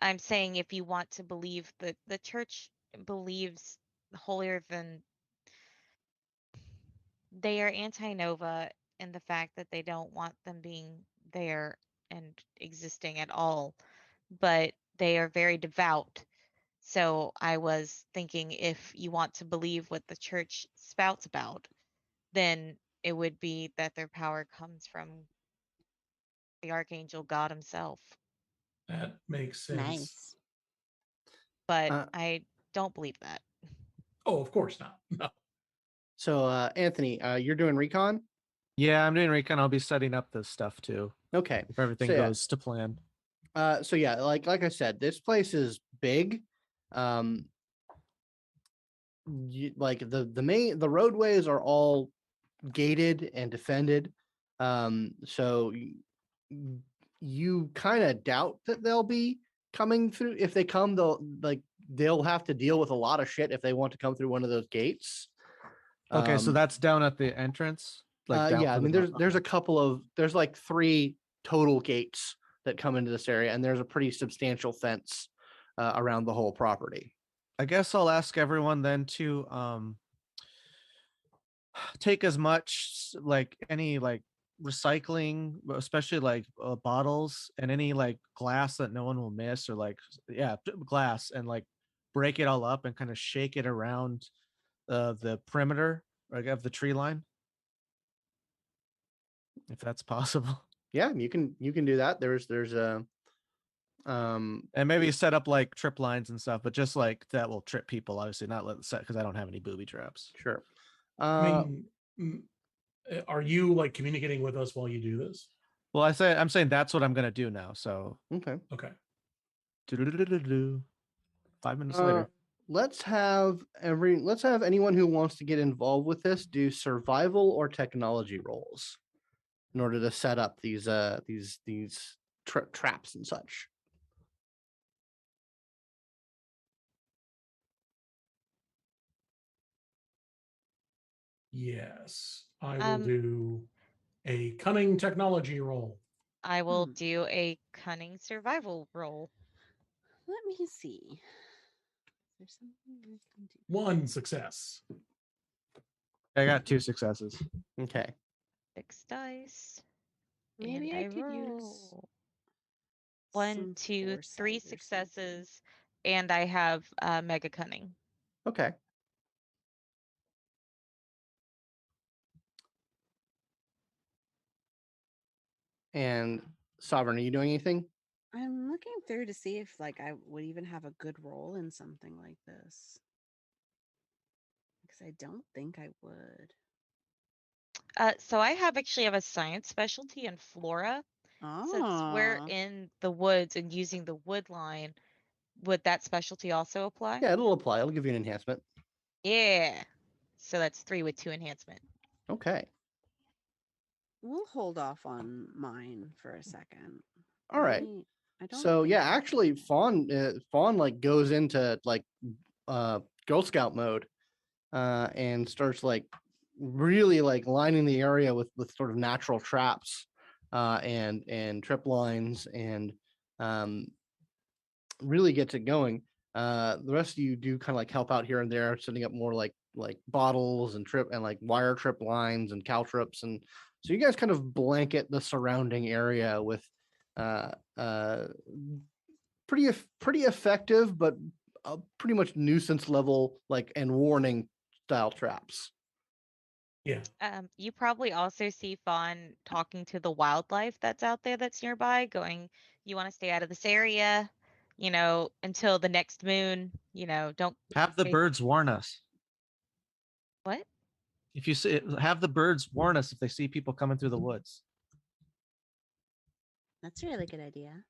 S3: I'm saying if you want to believe that the church believes holier than they are anti-nova in the fact that they don't want them being there and existing at all, but they are very devout. So I was thinking if you want to believe what the church spouts about, then it would be that their power comes from the archangel God himself.
S4: That makes sense.
S2: Nice.
S3: But
S1: Uh,
S3: I don't believe that.
S4: Oh, of course not. No.
S1: So, Anthony, you're doing recon?
S5: Yeah, I'm doing recon. I'll be setting up this stuff too
S1: Okay.
S5: if everything
S1: So, yeah.
S5: goes to plan.
S1: So yeah, like I said, this place is big. Like the roadways are all gated and defended. So you kind of doubt that they'll be coming through. If they come, they'll have to deal with a lot of shit if they want to come through one of those gates.
S5: Okay, so
S1: Um,
S5: that's down at the entrance. Like down
S1: yeah, I
S5: for the
S1: mean,
S5: door.
S1: there's
S5: Okay.
S1: a couple of there's like 3 total gates that come into this area, and there's a pretty substantial fence around the whole property.
S5: I guess I'll ask everyone then to take as much like any like recycling, especially like bottles and any like glass that no one will miss, or like glass, and like break it all up and kind of shake it around the perimeter like of the tree line, if that's possible.
S1: Yeah, you can do that. There's a
S5: And maybe set up like trip lines and stuff, but just like that will trip people, obviously not let set because I don't have any booby traps.
S1: sure.
S4: I mean, are you like communicating with us while you do this?
S5: Well, I'm saying that's what I'm gonna do now. So
S1: Okay.
S4: Okay.
S5: 5 minutes
S1: Uh,
S5: later.
S1: let's have anyone who wants to get involved with this do survival or technology rolls in order to set up these traps and such.
S4: Yes, I will
S3: Um,
S4: do a cunning technology roll.
S3: I will
S2: Hmm.
S3: do a cunning survival roll.
S2: Let me see. Is there something I can do?
S4: 1 success.
S5: I got 2 successes.
S1: Okay.
S3: 6 dice.
S2: Maybe
S3: And
S2: I could use
S3: roll. 1,
S2: some
S3: 2, 3
S2: foresight or something.
S3: successes, and I have mega cunning.
S1: Okay. And Sovereign, are you doing anything?
S2: I'm looking through to see if like I would even have a good role in something like this. Because I don't think I would.
S3: So I actually have a science specialty in flora. Since we're
S2: Oh.
S3: in the woods and using the wood line, would that specialty also apply?
S1: Yeah, it'll apply. It'll give you an enhancement.
S3: Yeah. So that's 3 with 2 enhancement.
S1: Okay.
S2: We'll hold off on mine for a second.
S1: All right.
S2: I don't
S1: So
S2: think
S1: yeah,
S2: I have
S1: actually,
S2: that.
S1: Fawn like goes into like Girl Scout mode, and starts like really like lining the area with sort of natural traps, and trip lines, and um, really gets it going. The rest of you do kind of like help out here and there, setting up more like bottles and trip and like wire trip lines and caltrips, and so you guys kind of blanket the surrounding area with uh, uh, pretty effective, but pretty much nuisance level like and warning style traps.
S4: Yeah.
S3: You probably also see Fawn talking to the wildlife that's out there that's nearby, going, "You want to stay out of this area, until the next moon. Don't
S5: Have the
S3: chase."
S5: birds warn us.
S3: What?
S5: If you see, have the birds warn us if they see people coming through the woods.
S2: That's a really good idea.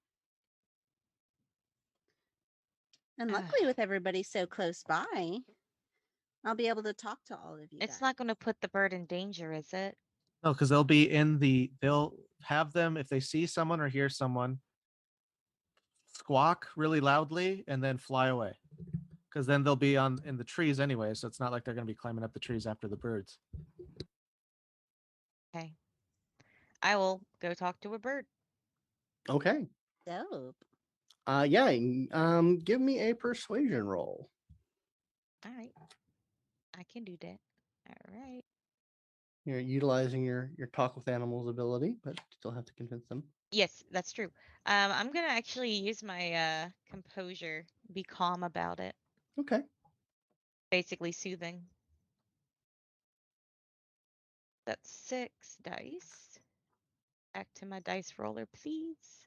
S2: And
S3: Ah.
S2: luckily, with everybody so close by, I'll be able to talk to all of you.
S3: It's
S2: guys.
S3: not going to put the bird in danger, is it?
S5: No, because they'll have them if they see someone or hear someone squawk really loudly and then fly away. Because then they'll be in the trees anyway, so it's not like they're going to be climbing up the trees after the birds.
S3: Okay. I will go talk to a bird.
S1: Okay.
S2: Dope.
S1: Yeah. Give me a persuasion roll.
S3: All right. I can do that. All right.
S1: You're utilizing your talk with animals ability, but still have to convince them.
S3: Yes, that's true. I'm gonna actually use my composure, be calm about it.
S1: Okay.
S3: Basically soothing. That's 6 dice. Back to my dice roller, please.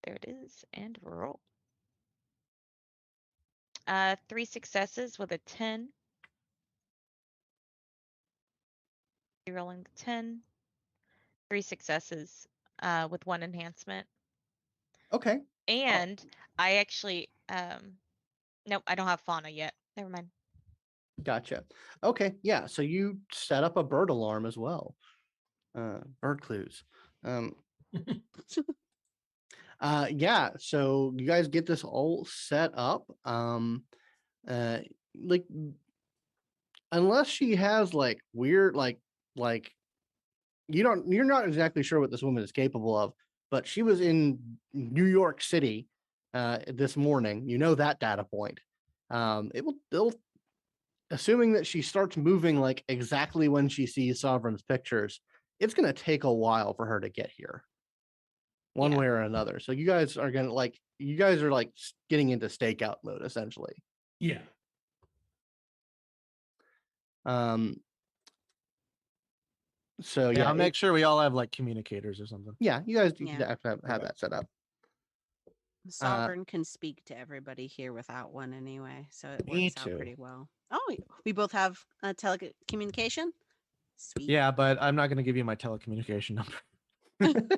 S3: There it is, and roll. 3 successes with a 10. Rolling the 10. 3 successes with 1 enhancement.
S1: Okay.
S3: And I actually nope, I don't have fauna yet. Never mind.
S1: Gotcha. Okay. Yeah. So you set up a bird alarm as well. Bird clues. Yeah. So you guys get this all set up. Uh, like unless she has like weird like you're not exactly sure what this woman is capable of, but she was in New York City this morning. You know that data point. It'll assuming that she starts moving like exactly when she sees Sovereign's pictures, it's gonna take a while for her to get here. One
S3: Yeah.
S1: way or another. So you guys are gonna you guys are like getting into stakeout mode essentially.
S4: Yeah.
S1: Um so
S5: Yeah,
S1: yeah,
S5: I'll make sure we all have like communicators or something.
S1: yeah, you guys
S2: Yeah.
S1: have to have
S4: Okay.
S1: that set up.
S2: Sovereign can speak to everybody here without one anyway, so it
S5: Me
S2: works out
S5: too.
S2: pretty well. Oh, we both have telecommunication. Sweet.
S5: Yeah, but I'm not going to give you my telecommunication number.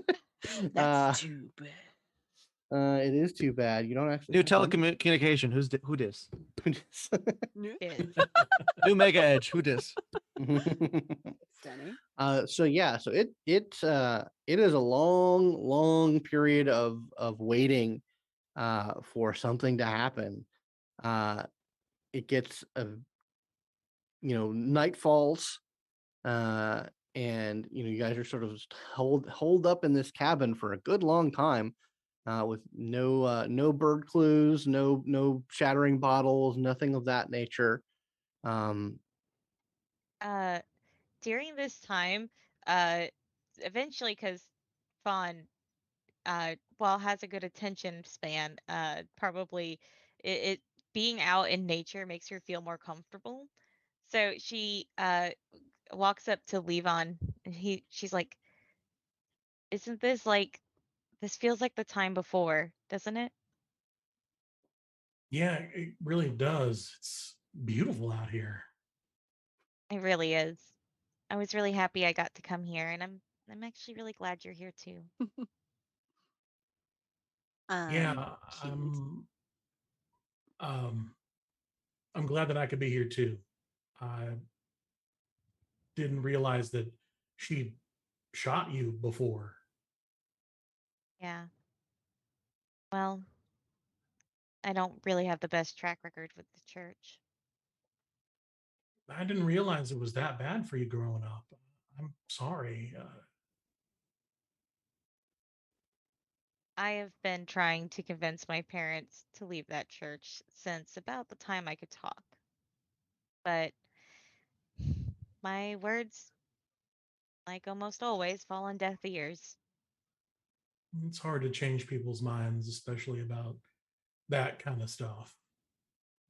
S2: That's too bad.
S1: It is too bad. You don't actually
S5: New
S1: have one.
S5: telecommunication. Who dis?
S3: Is.
S5: New Mega Edge. Who dis?
S2: Stunning.
S1: So yeah, so it is a long period of waiting for something to happen. It gets night falls, and you guys are sort of just holed up in this cabin for a good long time, with no bird clues, no shattering bottles, nothing of that nature. Um,
S3: During this time, eventually, because Fawn, while has a good attention span, probably it being out in nature makes her feel more comfortable. So she walks up to Levon, and she's like, "Isn't this like this feels like the time before, doesn't it?"
S4: Yeah, it really does. It's beautiful out here.
S3: It really is. I was really happy I got to come here, and I'm actually really glad you're here too.
S4: Yeah,
S2: Cute.
S4: um I'm glad that I could be here too. I didn't realize that she shot you before.
S3: Yeah. Well, I don't really have the best track record with the church.
S4: I didn't realize it was that bad for you growing up. I'm sorry.
S3: I have been trying to convince my parents to leave that church since about the time I could talk. But my words, like almost always, fall on deaf ears.
S4: It's hard to change people's minds, especially about that kind of stuff.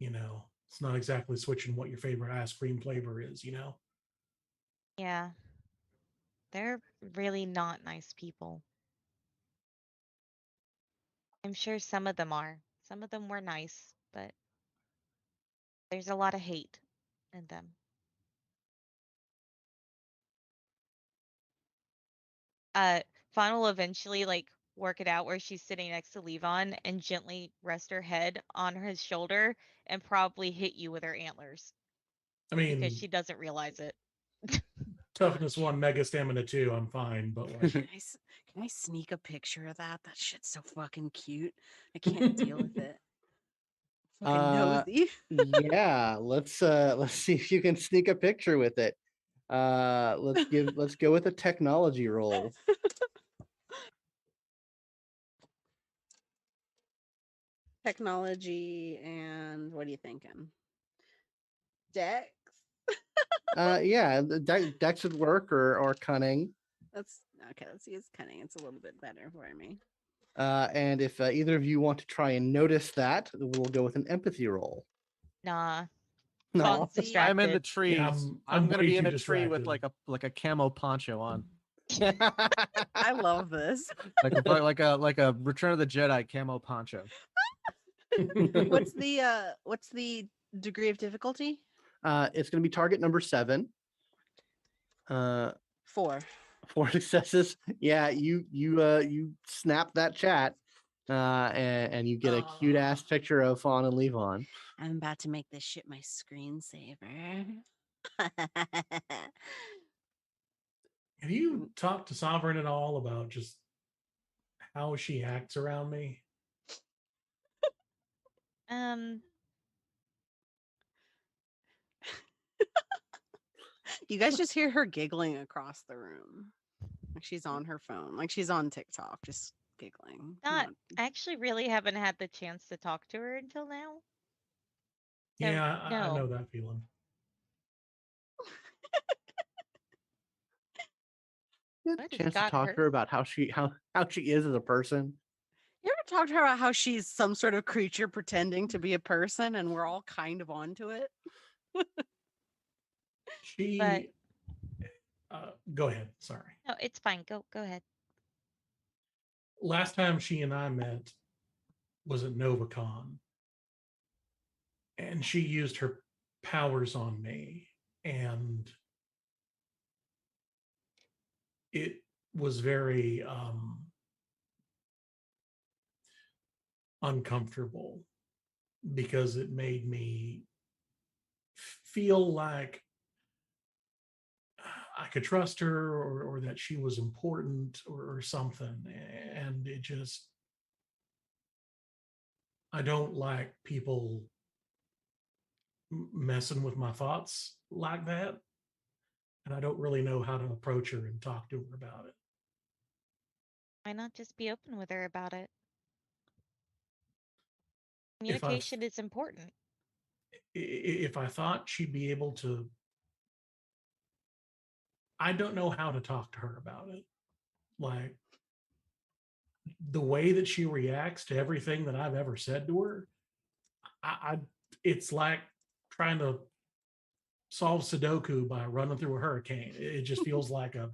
S4: It's not exactly switching what your favorite ice cream flavor is.
S3: Yeah, they're really not nice people. I'm sure some of them are. Some of them were nice, but there's a lot of hate in them. Fawn will eventually like work it out where she's sitting next to Levon and gently rest her head on his shoulder and probably hit you with her antlers.
S4: I mean,
S3: because she doesn't realize it.
S4: toughness 1, mega stamina 2, I'm fine. But like,
S2: Can I sneak a picture of that? That shit's so fucking cute. I can't deal with it. Fucking
S1: Uh,
S2: nosy.
S1: yeah, let's see if you can sneak a picture with it. Let's go with a technology roll.
S2: Technology and what are you thinking? Dex?
S1: Yeah, Dex would work or cunning.
S2: Let's use cunning. It's a little bit better for me.
S1: And if either of you want to try and notice that, we'll go with an empathy roll.
S3: Nah.
S1: No.
S3: Fawn's
S2: See,
S5: I'm in the
S3: distracted.
S5: trees.
S4: Yeah,
S5: I'm
S4: I'm
S5: gonna
S4: way
S5: be in
S4: too
S5: a tree with
S4: distracted.
S5: like a camo poncho on,
S2: I love this.
S5: like a Return of the Jedi camo poncho.
S2: What's the degree of difficulty?
S1: It's going to be target number 7.
S2: 4.
S1: 4 successes. Yeah, you snap that chat, and you get a cute ass picture of Fawn and Levon.
S2: I'm about to make this shit my screensaver.
S4: Have you talked to Sovereign at all about just how she acts around me?
S2: You guys just hear her giggling across the room. Like she's on her phone. Like she's on TikTok, just giggling.
S3: I actually really haven't had the chance to talk to her until now. So,
S4: Yeah, I
S3: no.
S4: know that feeling.
S1: You had
S3: What
S1: a
S3: has
S1: chance to
S3: got
S1: talk
S3: her?
S1: to her about how she is as a person.
S2: You ever talk to her about how she's some sort of creature pretending to be a person and we're all kind of onto it?
S4: She go ahead. Sorry.
S3: No, it's fine. Go ahead.
S4: Last time she and I met was at NovaCon, and she used her powers on me, and it was very uncomfortable because it made me feel like I could trust her or that she was important or something. And it just, I don't like people messing with my thoughts like that. And I don't really know how to approach her and talk to her about it.
S3: Why not just be open with her about it?
S4: If I
S3: Communication is important.
S4: if I thought she'd be able to, I don't know how to talk to her about it. Like the way that she reacts to everything that I've ever said to her, I it's like trying to solve Sudoku by running through a hurricane. It just feels like a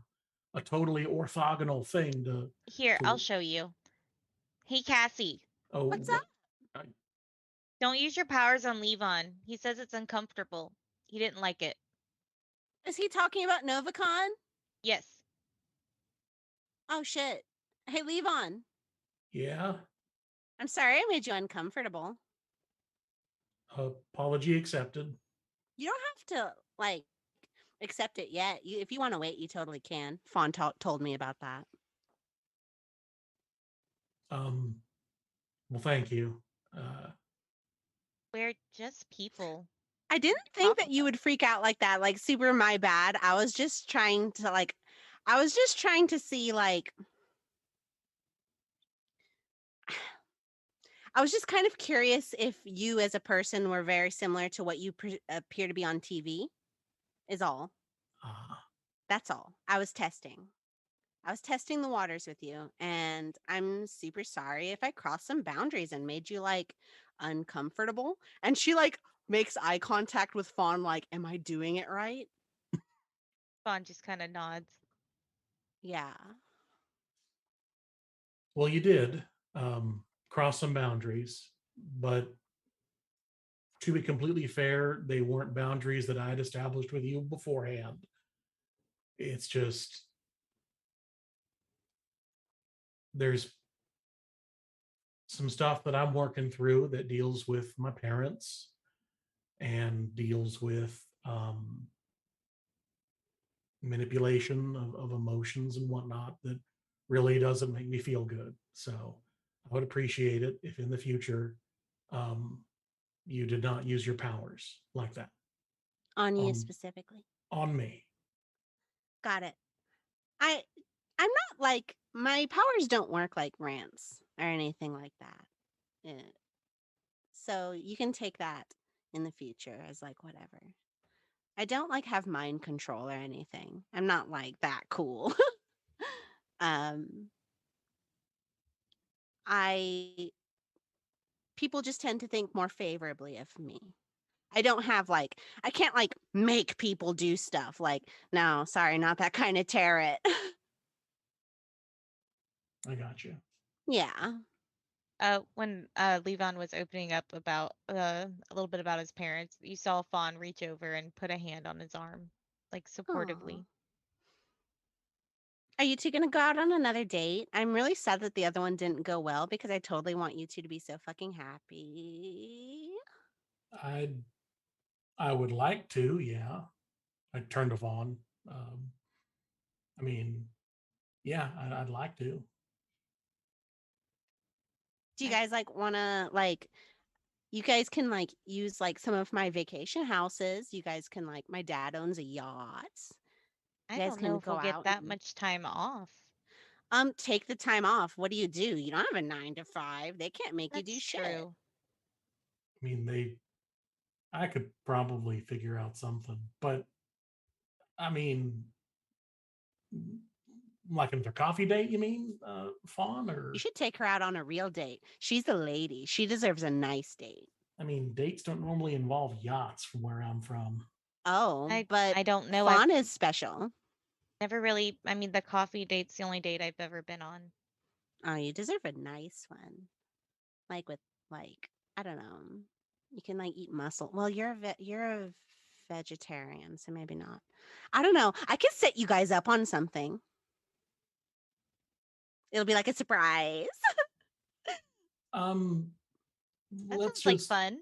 S4: totally orthogonal thing to.
S3: Here, I'll show you. Hey, Cassie.
S4: Oh,
S2: What's up?
S3: Don't use your powers on Levon. He says it's uncomfortable. He didn't like it.
S2: Is he talking about NovaCon?
S3: Yes.
S2: Oh shit. Hey Levon.
S4: Yeah.
S2: I'm sorry I made you uncomfortable.
S4: Apology accepted.
S2: You don't have to like accept it yet. If you want to wait, you totally can. Fawn told me about that.
S4: Well, thank you.
S3: We're just people.
S2: I didn't think that you would freak out like that. Like super my bad. I was just trying to see like I was just kind of curious if you as a person were very similar to what you appear to be on TV. Is all. That's all. I was testing the waters with you, and I'm super sorry if I crossed some boundaries and made you like uncomfortable. And she like makes eye contact with Fawn, like, am I doing it right?
S3: Fawn just kind of nods.
S2: Yeah.
S4: Well, you did cross some boundaries, but to be completely fair, they weren't boundaries that I had established with you beforehand. It's just there's some stuff that I'm working through that deals with my parents and deals with manipulation of emotions and whatnot that really doesn't make me feel good. So I would appreciate it if in the future um, you did not use your powers like that
S2: On you
S4: on
S2: specifically.
S4: on me.
S2: Got it. I I'm not like my powers don't work like Rant's or anything like that. So you can take that in the future as like whatever. I don't like have mind control or anything. I'm not like that cool. um I people just tend to think more favorably of me. I don't have like I can't like make people do stuff like no, sorry, not that kind of tarot.
S4: I got you.
S2: Yeah.
S3: When Levon was opening up about a little bit about his parents, you saw Fawn reach over and put a hand on his arm, like supportively.
S2: Aw. Are you two gonna go out on another date? I'm really sad that the other one didn't go well because I totally want you two to be so fucking happy.
S4: I I would like to, yeah. I turned to Vaughn. Um, I mean, yeah, I'd like to.
S2: Do you
S3: I,
S2: guys like wanna like you guys can like use like some of my vacation houses. You guys can like my dad owns a yacht.
S3: I
S2: You guys
S3: don't know
S2: can
S3: if
S2: go
S3: we'll get
S2: out
S3: that
S2: and
S3: much time off.
S2: take the time off. What do? You don't have a 9 to 5. They can't make you do
S3: That's
S2: shit.
S3: true.
S4: I mean, I could probably figure out something, but I mean, like another coffee date, you mean, Fawn?
S2: You
S4: Or,
S2: should take her out on a real date. She's a lady. She deserves a nice date.
S4: I mean, dates don't normally involve yachts from where I'm from.
S2: Oh,
S3: I
S2: but
S3: I don't know. I've
S2: Fawn is special.
S3: never really. I mean, the coffee date's the only date I've ever been on.
S2: Oh, you deserve a nice one. Like with like I don't know. You can like eat mussel. Well, you're a vegetarian, so maybe not. I don't know. I could set you guys up on something. It'll be like a surprise.
S4: Um,
S3: That
S4: let's
S3: sounds like
S4: just,
S3: fun.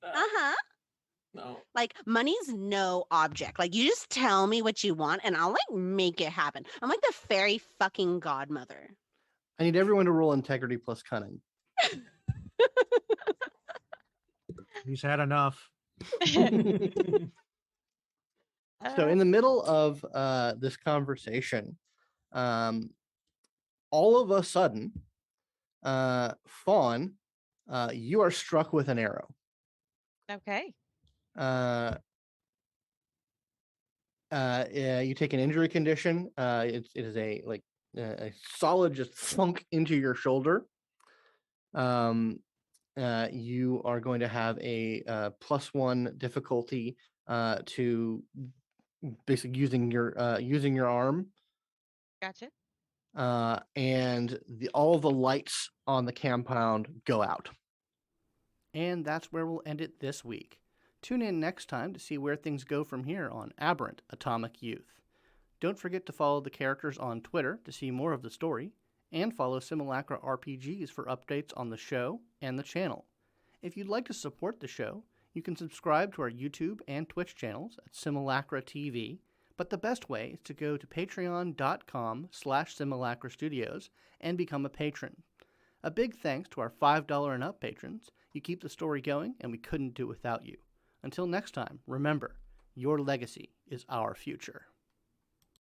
S2: Uh-huh.
S4: no,
S2: Like money's no object. Like you just tell me what you want and I'll like make it happen. I'm like the fairy fucking godmother.
S1: I need everyone to roll integrity plus cunning.
S5: He's had enough.
S1: So in the middle of this conversation, um, all of a sudden, Fawn, you are struck with an arrow.
S3: Okay.
S1: Yeah, you take an injury condition. It is a solid just thunk into your shoulder. You are going to have a +1 difficulty to basically using your arm.
S3: Gotcha.
S1: And all the lights on the compound go out. And that's where we'll end it this week. Tune in next time to see where things go from here on Aberrant Atomic Youth. Don't forget to follow the characters on Twitter to see more of the story, and follow Simulacra RPGs for updates on the show and the channel. If you'd like to support the show, you can subscribe to our YouTube and Twitch channels at Simulacra TV, but the best way is to go to patreon.com/Simulacra Studios and become a patron. A big thanks to our $5 and up patrons. You keep the story going, and we couldn't do it without you. Until next time, remember, your legacy is our future.